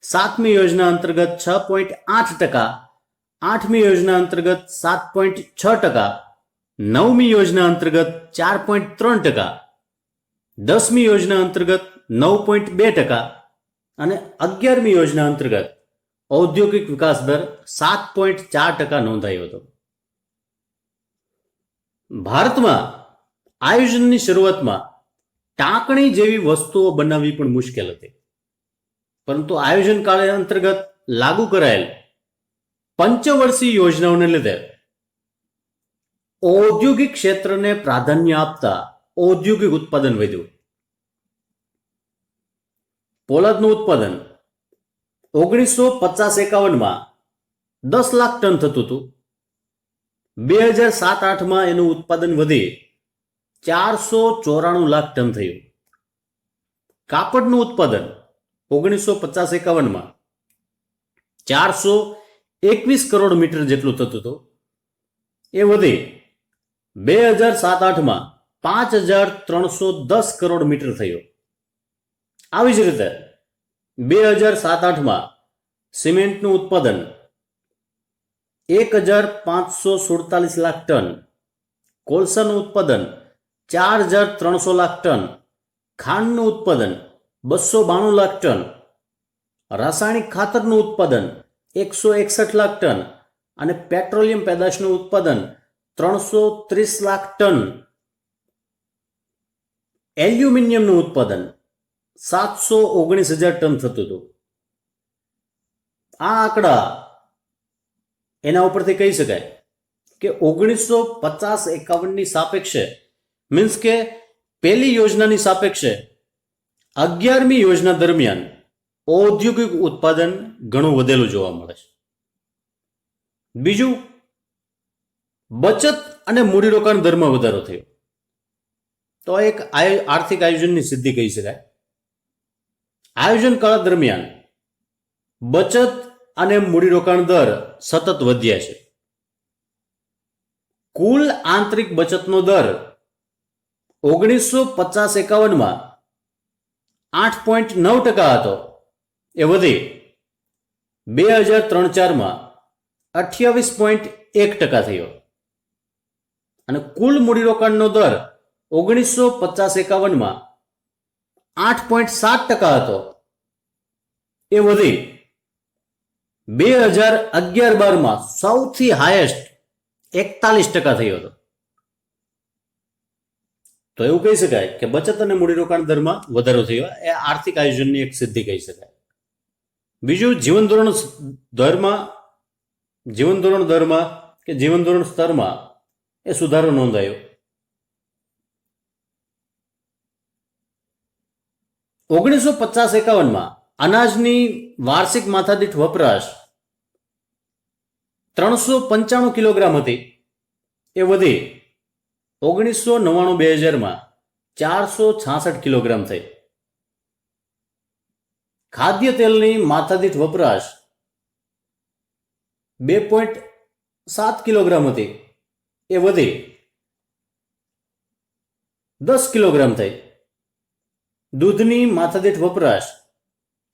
સાતમી યોજના અંતર્ગત 6.8%, આઠમી યોજના અંતર્ગત 7.6%, નવમી યોજના અંતર્ગત 4.3%, 10મી યોજના અંતર્ગત 9.2% અને 11મી યોજના અંતર્ગત ઔદ્યોગિક વિકાસ દર 7.4% નોંધાયો હતો. ભારતમાં આયોજનની શરૂઆતમાં ટાંકણી જેવી વસ્તુઓ બનાવવી પણ મુશ્કેલ હતી, પરંતુ આયોજન કાળ અંતર્ગત લાગુ કરાયેલ પંચવર્ષીય યોજનાઓને લીધે ઔદ્યોગિક ક્ષેત્રને પ્રાધાન્ય આપતા ઔદ્યોગિક ઉત્પાદન વધ્યું. પોલાદનું ઉત્પાદન 1950-51 10 લાખ ટન થતું હતું. 2007-8માં એનું ઉત્પાદન વધી 494 લાખ ટન થયું. કાપડનું ઉત્પાદન 1950-51માં 421 કરોડ મીટર જેટલું થતું હતું. એ વધી 2007-8માં 5310 કરોડ મીટર થયો. આવી જ રીતે 2007-8માં સિમેન્ટનું ઉત્પાદન 1547 લાખ ટન, કોલસાનું ઉત્પાદન 4300 લાખ ટન, ખાંડનું ઉત્પાદન 292 લાખ ટન, રાસાયણિક ખાતરનું ઉત્પાદન 161 લાખ ટન અને પેટ્રોલિયમ પેદાશનું ઉત્પાદન 330 લાખ ટન, એલ્યુમિનિયમનું ઉત્પાદન 719,000 ટન થતું હતું. આ આંકડા એના ઉપરથી કહી શકાય કે 1950-51ની સાપેક્ષે મીન્સ કે પહેલી યોજનાની સાપેક્ષે 11મી યોજના દરમિયાન ઔદ્યોગિક ઉત્પાદન ઘણું વધેલું જોવા મળે છે. બીજું, બચત અને મૂડીરોકાણ દરમાં વધારો થયો. તો એક આર્થિક આયોજનની સિદ્ધિ કહી શકાય. આયોજન કાળ દરમિયાન બચત અને મૂડીરોકાણ દર સતત વધ્યા છે. કુલ આંતરિક બચતનો દર 1950-51માં 8.9% હતો. એ વધી 2003-4માં 28.1% થયો અને કુલ મૂડીરોકાણનો દર 1950-51માં 8.7% હતો. એ વધી 2011-12માં સૌથી હાઈએસ્ટ 41% થયો હતો. તો એવું કહી શકાય કે બચત અને મૂડીરોકાણ દરમાં વધારો થયો. એ આર્થિક આયોજનની એક સિદ્ધિ કહી શકાય. બીજું, જીવનધોરણ દરમાં કે જીવનધોરણ સ્તરમાં એ સુધારો નોંધાયો. 1950-51માં અનાજની વાર્ષિક માથાદીઠ વપરાશ 395 કિલોગ્રામ હતી. એ વધી 1999-2000માં 466 કિલોગ્રામ થઈ. ખાદ્ય તેલની માથાદીઠ વપરાશ 2.7 કિલોગ્રામ હતી. એ વધી 10 કિલોગ્રામ થઈ. દૂધની માથાદીઠ વપરાશ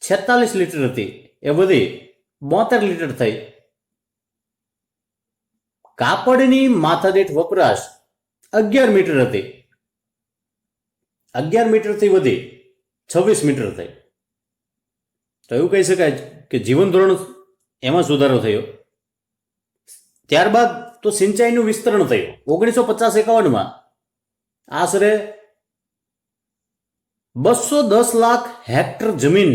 46 લીટર હતી. એ વધી 72 લીટર થઈ. કાપડની માથાદીઠ વપરાશ 11 મીટર હતી. 11 મીટરથી વધી 26 મીટર થઈ. તો એવું કહી શકાય કે જીવનધોરણ એમાં સુધારો થયો. ત્યારબાદ તો સિંચાઈનું વિસ્તરણ થયું. 1950-51માં આશરે 210 લાખ હેક્ટર જમીન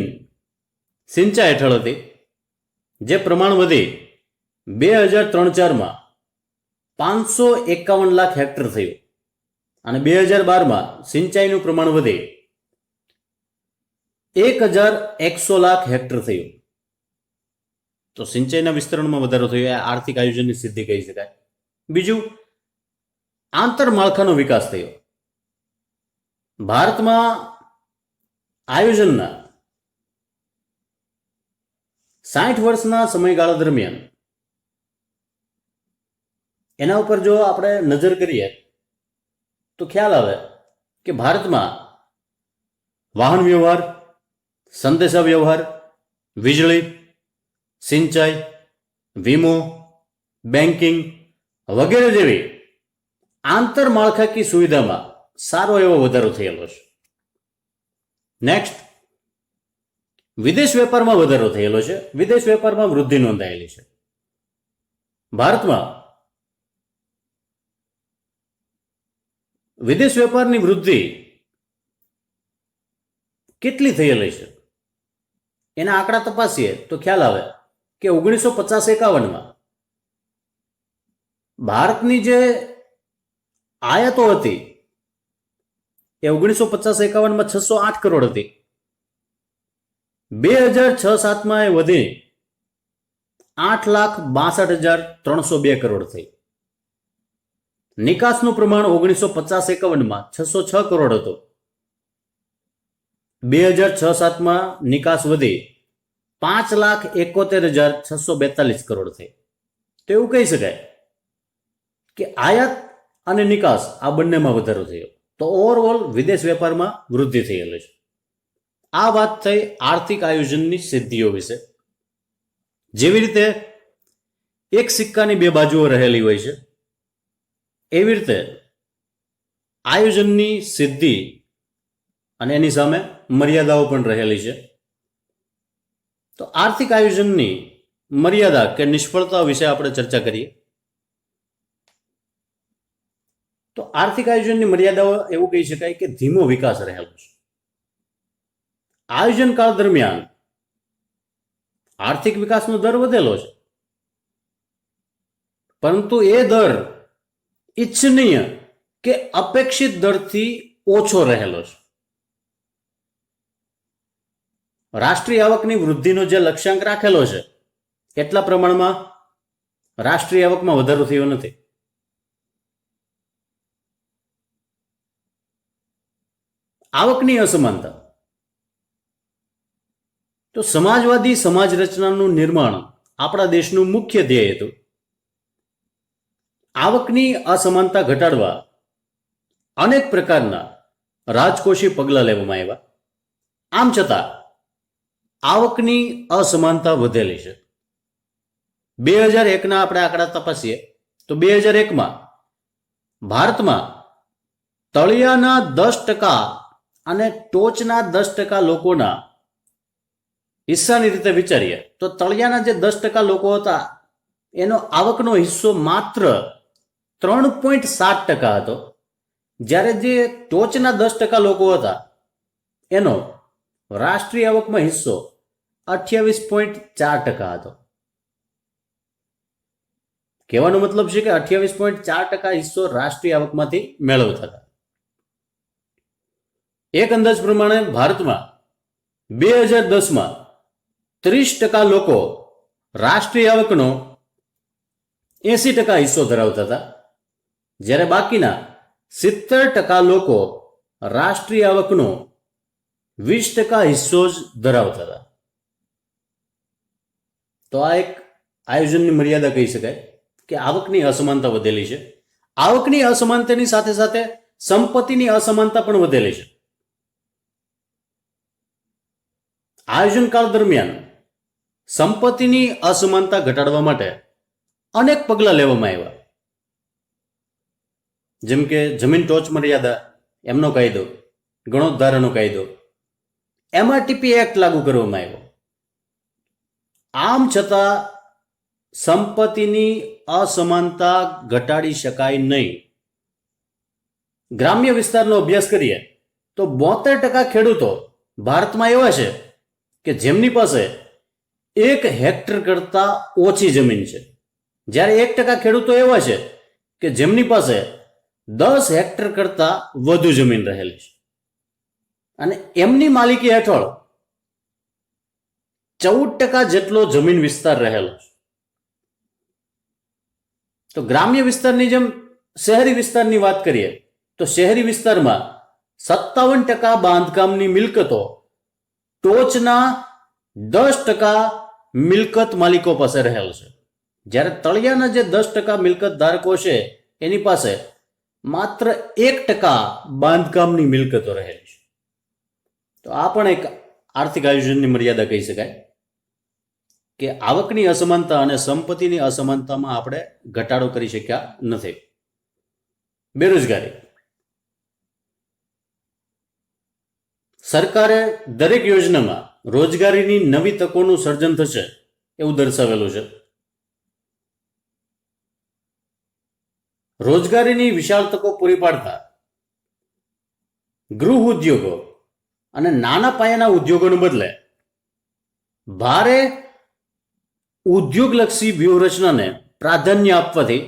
સિંચાઈ હેઠળ હતી, જે પ્રમાણ વધી 2003-4માં 551 લાખ હેક્ટર થયું અને 2012માં સિંચાઈનું પ્રમાણ વધી 1100 લાખ હેક્ટર થયું. તો સિંચાઈના વિસ્તરણમાં વધારો થયો. એ આર્થિક આયોજનની સિદ્ધિ કહી શકાય. બીજું, આંતરમાળખાનો વિકાસ થયો. ભારતમાં આયોજનના 60 વર્ષના સમયગાળા દરમિયાન એના ઉપર જો આપણે નજર કરીએ તો ખ્યાલ આવે કે ભારતમાં વાહન વ્યવહાર, સંદેશા વ્યવહાર, વીજળી, સિંચાઈ, વીમો, બેન્કિંગ વગેરે જેવી આંતરમાળખાકીય સુવિધામાં સારો એવો વધારો થયેલો છે. નેક્સ્ટ, વિદેશ વેપારમાં વધારો થયેલો છે. વિદેશ વેપારમાં વૃદ્ધિ નોંધાયેલી છે. ભારતમાં વિદેશ વેપારની વૃદ્ધિ કેટલી થયેલી છે એના આંકડા તપાસીએ તો ખ્યાલ આવે કે 1950-51માં ભારતની જે આયાતો હતી એ 1950-51માં 608 કરોડ હતી. 2006-7માં એ વધી 8,62,302 કરોડ થઈ. નિકાસનું પ્રમાણ 1950-51માં 606 કરોડ હતું. 2006-07માં નિકાસ વધી 5,71,642 કરોડ થઈ. તો એવું કહી શકાય કે આયાત અને નિકાસ આ બંનેમાં વધારો થયો. તો ઓવરઓલ વિદેશ વેપારમાં વૃદ્ધિ થયેલી છે. આ વાત થઈ આર્થિક આયોજનની સિદ્ધિઓ વિશે. જેવી રીતે એક સિક્કાની બે બાજુઓ રહેલી હોય છે, એવી રીતે આયોજનની સિદ્ધિ અને એની સામે મર્યાદાઓ પણ રહેલી છે. તો આર્થિક આયોજનની મર્યાદા કે નિષ્ફળતા વિશે આપણે ચર્ચા કરીએ. તો આર્થિક આયોજનની મર્યાદાઓ એવું કહી શકાય કે ધીમો વિકાસ રહેલો છે. આયોજન કાળ દરમિયાન આર્થિક વિકાસનો દર વધેલો છે, પરંતુ એ દર ઈચ્છનીય કે અપેક્ષિત દરથી ઓછો રહેલો છે. રાષ્ટ્રીય આવકની વૃદ્ધિનો જે લક્ષ્યાંક રાખેલો છે એટલા પ્રમાણમાં રાષ્ટ્રીય આવકમાં વધારો થયો નથી. આવકની અસમાનતા. તો સમાજવાદી સમાજ રચનાનું નિર્માણ આપણા દેશનું મુખ્ય ધ્યેય હતું. આવકની અસમાનતા ઘટાડવા અનેક પ્રકારના રાજકોષી પગલાં લેવામાં આવ્યા. આમ છતાં આવકની અસમાનતા વધેલી છે. 2001ના આપણે આંકડા તપાસીએ તો 2001માં ભારતમાં તળિયાના 10% અને ટોચના 10% લોકોના હિસ્સાની રીતે વિચારીએ તો તળિયાના જે 10% લોકો હતા એનો આવકનો હિસ્સો માત્ર 3.7% હતો, જ્યારે જે ટોચના 10% લોકો હતા એનો રાષ્ટ્રીય આવકમાં હિસ્સો 28.4% હતો. કહેવાનો મતલબ છે કે 28.4% હિસ્સો રાષ્ટ્રીય આવકમાંથી મેળવતા હતા. એક અંદાજ પ્રમાણે ભારતમાં 2010માં 30% લોકો રાષ્ટ્રીય આવકનો 80% હિસ્સો ધરાવતા હતા, જ્યારે બાકીના 70% લોકો રાષ્ટ્રીય આવકનો 20% હિસ્સો જ ધરાવતા હતા. તો આ એક આયોજનની મર્યાદા કહી શકાય કે આવકની અસમાનતા વધેલી છે. આવકની અસમાનતાની સાથે સાથે સંપત્તિની અસમાનતા પણ વધેલી છે. આયોજનકાળ દરમિયાન સંપત્તિની અસમાનતા ઘટાડવા માટે અનેક પગલાં લેવામાં આવ્યા, જેમ કે જમીન ટોચ મર્યાદા, એમનો કાયદો, ગણોદ્ધારાનો કાયદો, MRTP એક્ટ લાગુ કરવામાં આવ્યો. આમ છતાં સંપત્તિની અસમાનતા ઘટાડી શકાય નહીં. ગ્રામ્ય વિસ્તારનો અભ્યાસ કરીએ તો 72% ખેડૂતો ભારતમાં એવા છે કે જેમની પાસે 1 હેક્ટર કરતા ઓછી જમીન છે, જ્યારે 1% ખેડૂતો એવા છે કે જેમની પાસે 10 હેક્ટર કરતા વધુ જમીન રહેલી છે, અને એમની માલિકી હેઠળ 14% જેટલો જમીન વિસ્તાર રહેલો છે. તો ગ્રામ્ય વિસ્તારની જેમ શહેરી વિસ્તારની વાત કરીએ તો શહેરી વિસ્તારમાં 57% બાંધકામની મિલકતો ટોચના 10% મિલકત માલિકો પાસે રહેલ છે, જ્યારે તળિયાના જે 10% મિલકત ધારકો છે એની પાસે માત્ર 1% બાંધકામની મિલકતો રહેલી છે. તો આ પણ એક આર્થિક આયોજનની મર્યાદા કહી શકાય કે આવકની અસમાનતા અને સંપત્તિની અસમાનતામાં આપણે ઘટાડો કરી શક્યા નથી. બેરોજગારી. સરકારે દરેક યોજનામાં રોજગારીની નવી તકોનું સર્જન થશે એવું દર્શાવેલું છે. રોજગારીની વિશાળ તકો પૂરી પાડતા ગૃહ ઉદ્યોગો અને નાના પાયાના ઉદ્યોગોને બદલે ભારે ઉદ્યોગલક્ષી વ્યૂહરચનાને પ્રાધાન્ય આપવાથી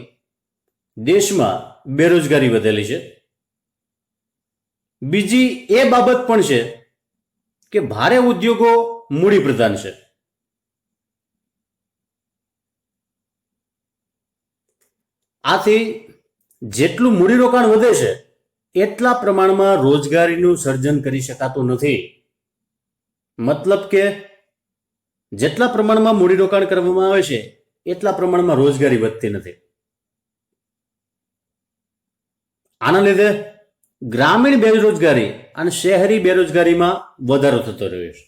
દેશમાં બેરોજગારી વધેલી છે. બીજી એ બાબત પણ છે કે ભારે ઉદ્યોગો મૂડી પ્રધાન છે. આથી જેટલું મૂડીરોકાણ વધે છે એટલા પ્રમાણમાં રોજગારીનું સર્જન કરી શકાતું નથી. મતલબ કે જેટલા પ્રમાણમાં મૂડીરોકાણ કરવામાં આવે છે એટલા પ્રમાણમાં રોજગારી વધતી નથી. આના લીધે ગ્રામીણ બેરોજગારી અને શહેરી બેરોજગારીમાં વધારો થતો રહ્યો છે.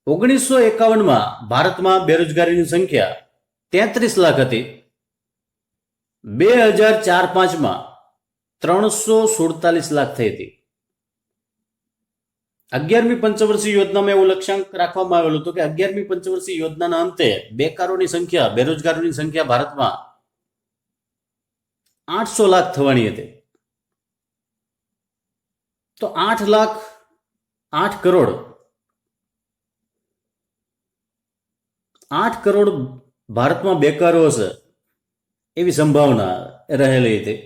1951માં ભારતમાં બેરોજગારીની સંખ્યા 33 લાખ હતી. 2004-05માં 347 લાખ થઈ હતી. 11મી પંચવર્ષીય યોજનામાં એવું લક્ષ્યાંક રાખવામાં આવેલું હતું કે 11મી પંચવર્ષીય યોજનાના અંતે બેકારોની સંખ્યા, બેરોજગારોની સંખ્યા ભારતમાં 800 લાખ થવાની હતી. તો 8 કરોડ ભારતમાં બેકારો હશે એવી સંભાવના રહેલી હતી.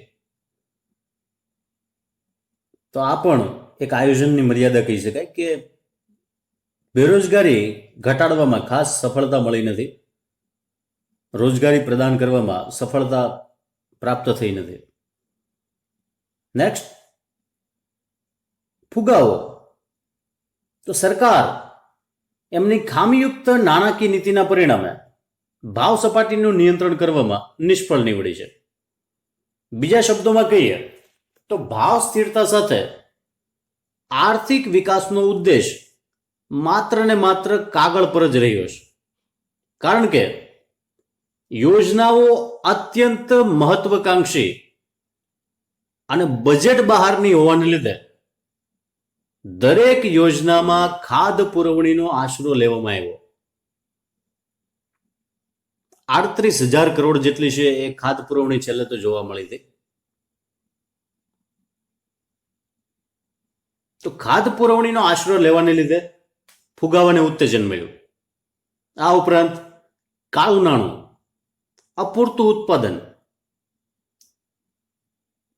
તો આ પણ એક આયોજનની મર્યાદા કહી શકાય કે બેરોજગારી ઘટાડવામાં ખાસ સફળતા મળી નથી, રોજગારી પ્રદાન કરવામાં સફળતા પ્રાપ્ત થઈ નથી. નેક્સ્ટ, ફુગાવો. તો સરકાર એમની ખામીયુક્ત નાણાકીય નીતિના પરિણામે ભાવ સપાટીનું નિયંત્રણ કરવામાં નિષ્ફળ નીવડી છે. બીજા શબ્દોમાં કહીએ તો ભાવ સ્થિરતા સાથે આર્થિક વિકાસનો ઉદ્દેશ માત્ર ને માત્ર કાગળ પર જ રહ્યો છે. કારણ કે યોજનાઓ અત્યંત મહત્વકાંક્ષી અને બજેટ બહારની હોવાને લીધે દરેક યોજનામાં ખાધ પુરવણીનો આશરો લેવામાં આવ્યો. 38,000 કરોડ જેટલી છે એ ખાધ પુરવણી છેલ્લે તો જોવા મળી હતી. તો ખાધ પુરવણીનો આશરો લેવાને લીધે ફુગાવાને ઉત્તેજન મળ્યું. આ ઉપરાંત કાળું નાણું, અપૂરતું ઉત્પાદન,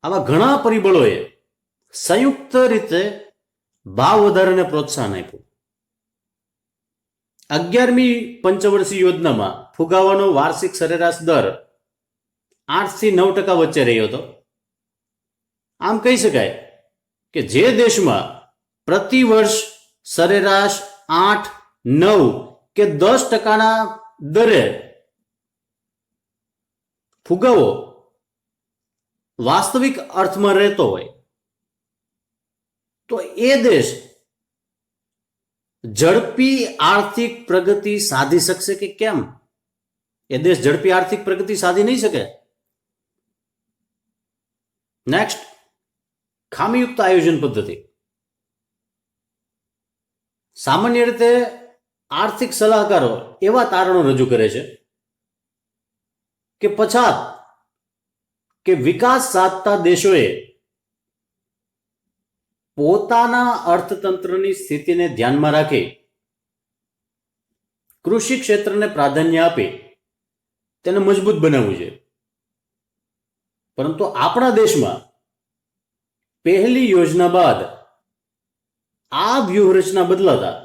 આવા ઘણા પરિબળોએ સંયુક્ત રીતે ભાવ વધારાને પ્રોત્સાહન આપ્યું. 11મી પંચવર્ષીય યોજનામાં ફુગાવાનો વાર્ષિક સરેરાશ દર 8 થી 9% વચ્ચે રહ્યો હતો. આમ કહી શકાય કે જે દેશમાં પ્રતિ વર્ષ સરેરાશ 8, 9 કે 10%ના દરે ફુગાવો વાસ્તવિક અર્થમાં રહેતો હોય તો એ દેશ ઝડપી આર્થિક પ્રગતિ સાધી શકશે કે કેમ? એ દેશ ઝડપી આર્થિક પ્રગતિ સાધી નહીં શકે. નેક્સ્ટ, ખામીયુક્ત આયોજન પદ્ધતિ. સામાન્ય રીતે આર્થિક સલાહકારો એવા તારણો રજૂ કરે છે કે પછાત કે વિકાસ સાધતા દેશોએ પોતાના અર્થતંત્રની સ્થિતિને ધ્યાનમાં રાખી કૃષિ ક્ષેત્રને પ્રાધાન્ય આપી તેને મજબૂત બનાવવું છે. પરંતુ આપણા દેશમાં પહેલી યોજના બાદ આ વ્યૂહરચના બદલાતા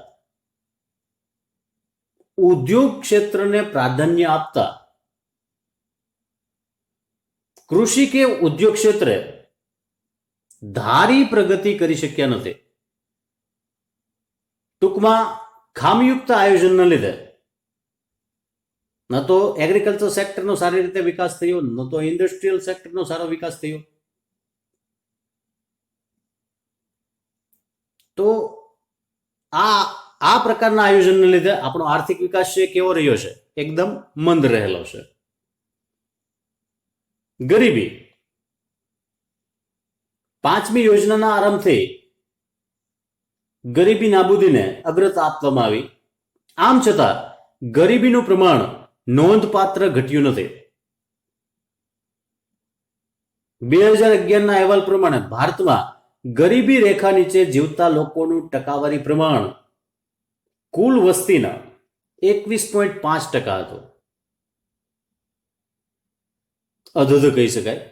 ઉદ્યોગ ક્ષેત્રને પ્રાધાન્ય આપતા કૃષિ કે ઉદ્યોગ ક્ષેત્રે ધારી પ્રગતિ કરી શક્યા નથી. ટૂંકમાં ખામીયુક્ત આયોજનના લીધે ન તો એગ્રીકલ્ચર સેક્ટરનો સારી રીતે વિકાસ થયો, ન તો ઇન્ડસ્ટ્રીયલ સેક્ટરનો સારો વિકાસ થયો. તો આ પ્રકારના આયોજનને લીધે આપણો આર્થિક વિકાસ છે કેવો રહ્યો છે? એકદમ મંદ રહેલો છે. ગરીબી. 5મી યોજનાના આરંભથી ગરીબી નાબૂદીને અગ્રતા આપવામાં આવી. આમ છતાં ગરીબીનું પ્રમાણ નોંધપાત્ર ઘટ્યું નથી. 2011ના અહેવાલ પ્રમાણે ભારતમાં ગરીબી રેખા નીચે જીવતા લોકોનું ટકાવારી પ્રમાણ કુલ વસ્તીના 21.5% હતું. અધધ કહી શકાય.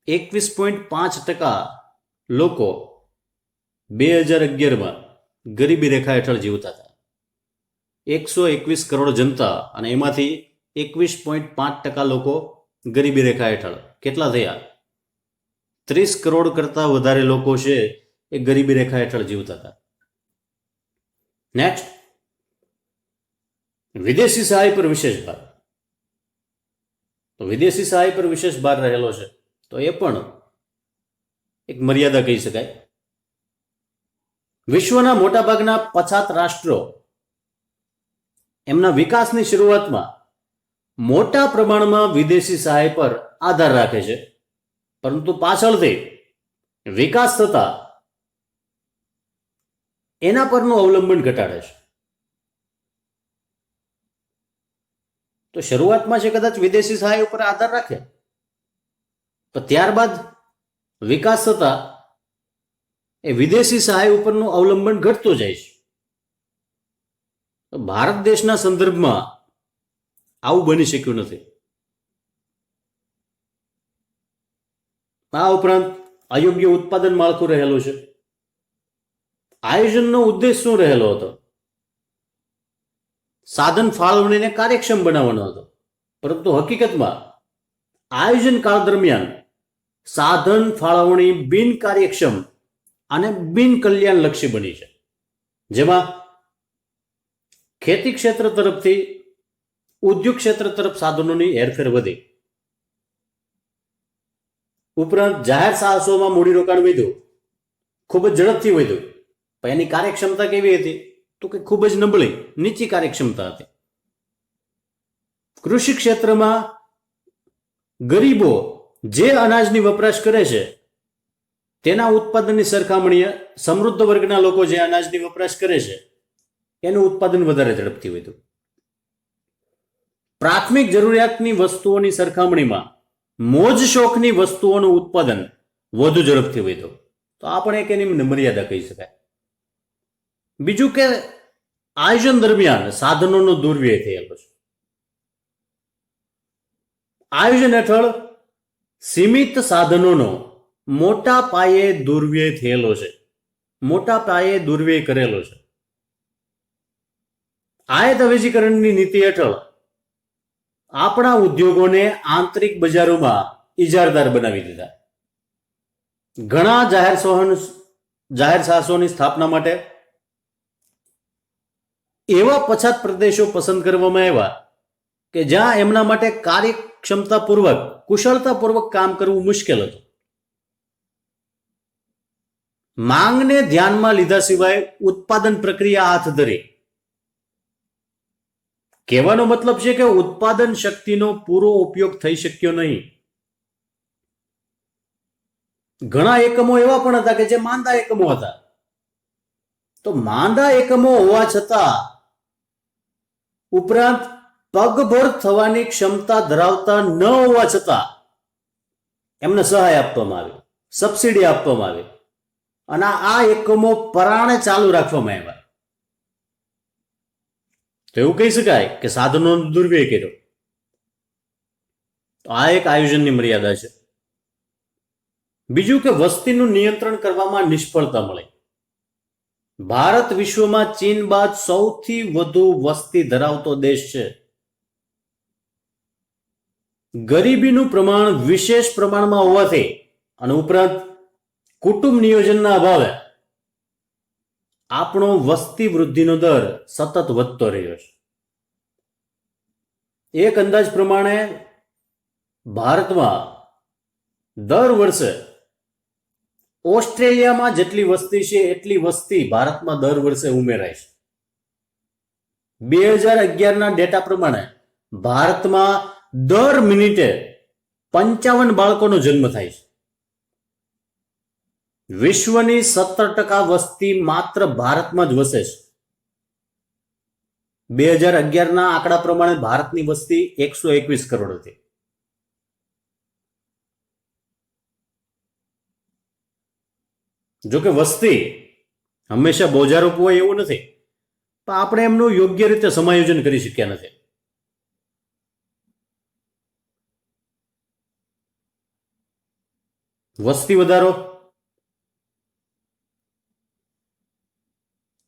21.5% લોકો 2011માં ગરીબી રેખા હેઠળ જીવતા હતા. 121 કરોડ જનતા અને એમાંથી 21.5% લોકો ગરીબી રેખા હેઠળ. કેટલા થયા? 30 કરોડ કરતા વધારે લોકો છે એ ગરીબી રેખા હેઠળ જીવતા હતા. નેક્સ્ટ, વિદેશી સહાય પર વિશેષ ભાર. તો વિદેશી સહાય પર વિશેષ ભાર રહેલો છે, તો એ પણ એક મર્યાદા કહી શકાય. વિશ્વના મોટાભાગના પછાત રાષ્ટ્રો એમના વિકાસની શરૂઆતમાં મોટા પ્રમાણમાં વિદેશી સહાય પર આધાર રાખે છે, પરંતુ પાછળથી વિકાસ થતા એના પરનું અવલંબન ઘટાડે છે. તો શરૂઆતમાં છે કદાચ વિદેશી સહાય ઉપર આધાર રાખે, પણ ત્યારબાદ વિકાસ થતા એ વિદેશી સહાય ઉપરનું અવલંબન ઘટતું જાય છે. ભારત દેશના સંદર્ભમાં આવું બની શક્યું નથી. આ ઉપરાંત અયોગ્ય ઉત્પાદન માળખું રહેલું છે. આયોજનનો ઉદ્દેશ શું રહેલો હતો? સાધન ફાળવણીને કાર્યક્ષમ બનાવવાનો હતો, પરંતુ હકીકતમાં આયોજન કાળ દરમિયાન સાધન ફાળવણી બિનકાર્યક્ષમ અને બિન કલ્યાણલક્ષી બની છે, જેમાં ખેતી ક્ષેત્ર તરફથી ઉદ્યોગ ક્ષેત્ર તરફ સાધનોની હેરફેર વધી. ઉપરાંત જાહેર સાહસોમાં મૂડીરોકાણ વધ્યું, ખૂબ જ ઝડપથી વધ્યું, પણ એની કાર્યક્ષમતા કેવી હતી? તો કે ખૂબ જ નબળી, નીચી કાર્યક્ષમતા હતી. કૃષિ ક્ષેત્રમાં ગરીબો જે અનાજની વપરાશ કરે છે તેના ઉત્પાદનની સરખામણીએ સમૃદ્ધ વર્ગના લોકો જે અનાજની વપરાશ કરે છે એનું ઉત્પાદન વધારે ઝડપથી વધ્યું. પ્રાથમિક જરૂરિયાતની વસ્તુઓની સરખામણીમાં મોજ શોખની વસ્તુઓનું ઉત્પાદન વધુ ઝડપથી વધ્યું. તો આ પણ એક એની મર્યાદા કહી શકાય. બીજું કે આયોજન દરમિયાન સાધનોનો દુર્વ્યય થયેલો છે. આયોજન હેઠળ સીમિત સાધનોનો મોટા પાયે દુર્વ્યય થયેલો છે, મોટા પાયે દુર્વ્યય કરેલો છે. આયાત અવેજીકરણની નીતિ હેઠળ આપણા ઉદ્યોગોને આંતરિક બજારોમાં ઇજારદાર બનાવી દીધા. ઘણા જાહેર સાહસોની સ્થાપના માટે એવા પછાત પ્રદેશો પસંદ કરવામાં આવ્યા કે જ્યાં એમના માટે કાર્યક્ષમતાપૂર્વક, કુશળતાપૂર્વક કામ કરવું મુશ્કેલ હતું. માંગને ધ્યાનમાં લીધા સિવાય ઉત્પાદન પ્રક્રિયા હાથ ધરી. કહેવાનો મતલબ છે કે ઉત્પાદન શક્તિનો પૂરો ઉપયોગ થઈ શક્યો નહીં. ઘણા એકમો એવા પણ હતા કે જે માંદા એકમો હતા. તો માંદા એકમો હોવા છતાં, ઉપરાંત પગભર થવાની ક્ષમતા ધરાવતા ન હોવા છતાં એમને સહાય આપવામાં આવી, સબસિડી આપવામાં આવી અને આ એકમો પરાણે ચાલુ રાખવામાં આવ્યા. તો એવું કહી શકાય કે સાધનોનો દુર્વ્યય કર્યો. તો આ એક આયોજનની મર્યાદા છે. બીજું કે વસ્તીનું નિયંત્રણ કરવામાં નિષ્ફળતા મળી. ભારત વિશ્વમાં ચીન બાદ સૌથી વધુ વસ્તી ધરાવતો દેશ છે. ગરીબીનું પ્રમાણ વિશેષ પ્રમાણમાં હોવાથી અને ઉપરાંત કુટુંબ નિયોજનના અભાવે આપણો વસ્તી વૃદ્ધિનો દર સતત વધતો રહ્યો છે. એક અંદાજ પ્રમાણે ભારતમાં દર વર્ષે ઓસ્ટ્રેલિયામાં જેટલી વસ્તી છે એટલી વસ્તી ભારતમાં દર વર્ષે ઉમેરાય છે. 2011ના ડેટા પ્રમાણે ભારતમાં દર મિનિટે 55 બાળકોનો જન્મ થાય છે. વિશ્વની 17% વસ્તી માત્ર ભારતમાં જ વસે છે. 2011ના આંકડા પ્રમાણે ભારતની વસ્તી 121 કરોડ હતી. જોકે વસ્તી હંમેશા બોજારૂપ હોય એવું નથી, પણ આપણે એમનું યોગ્ય રીતે સમાયોજન કરી શક્યા નથી.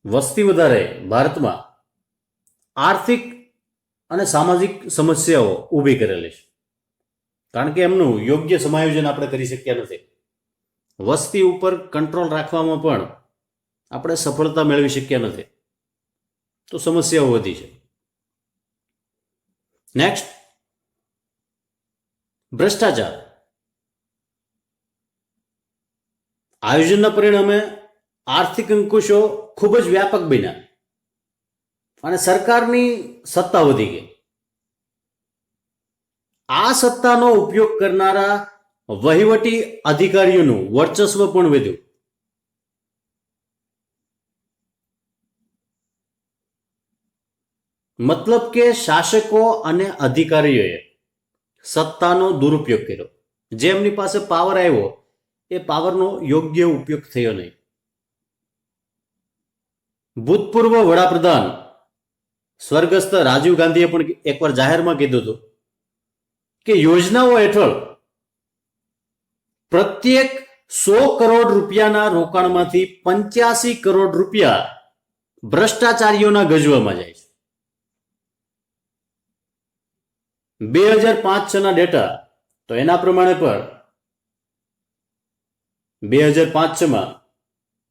વસ્તી વધારે ભારતમાં આર્થિક અને સામાજિક સમસ્યાઓ ઊભી કરેલી છે, કારણ કે એમનું યોગ્ય સમાયોજન આપણે કરી શક્યા નથી. વસ્તી ઉપર કંટ્રોલ રાખવામાં પણ આપણે સફળતા મેળવી શક્યા નથી, તો સમસ્યાઓ વધી છે. નેક્સ્ટ, ભ્રષ્ટાચાર. આયોજનના પરિણામે આર્થિક અંકુશો ખૂબ જ વ્યાપક બન્યા અને સરકારની સત્તા વધી ગઈ. આ સત્તાનો ઉપયોગ કરનારા વહીવટી અધિકારીઓનું વર્ચસ્વ પણ વધ્યું. મતલબ કે શાસકો અને અધિકારીઓએ સત્તાનો દુરુપયોગ કર્યો. જે એમની પાસે પાવર આવ્યો એ પાવરનો યોગ્ય ઉપયોગ થયો નહીં. ભૂતપૂર્વ વડાપ્રધાન સ્વર્ગસ્થ રાજીવ ગાંધીએ પણ એકવાર જાહેરમાં કીધું હતું કે યોજનાઓ હેઠળ પ્રત્યેક 100 કરોડ રૂપિયાના રોકાણમાંથી 85 કરોડ રૂપિયા ભ્રષ્ટાચારીઓના ગજવામાં જાય છે. 2005-6ના ડેટા તો એના પ્રમાણે પણ 2005-6માં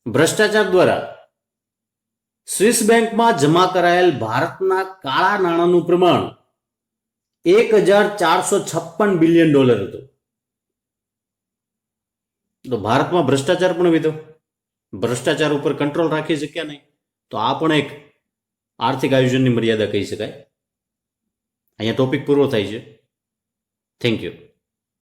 ભ્રષ્ટાચાર દ્વારા સ્વિસ બેંકમાં જમા કરાયેલ ભારતના કાળા નાણાંનું પ્રમાણ $1,456 બિલિયન હતું. તો ભારતમાં ભ્રષ્ટાચાર પણ વધ્યો. ભ્રષ્ટાચાર ઉપર કંટ્રોલ રાખી શક્યા નહીં, તો આ પણ એક આર્થિક આયોજનની મર્યાદા કહી શકાય. અહીંયા ટોપિક પૂરો થાય છે. Thank you.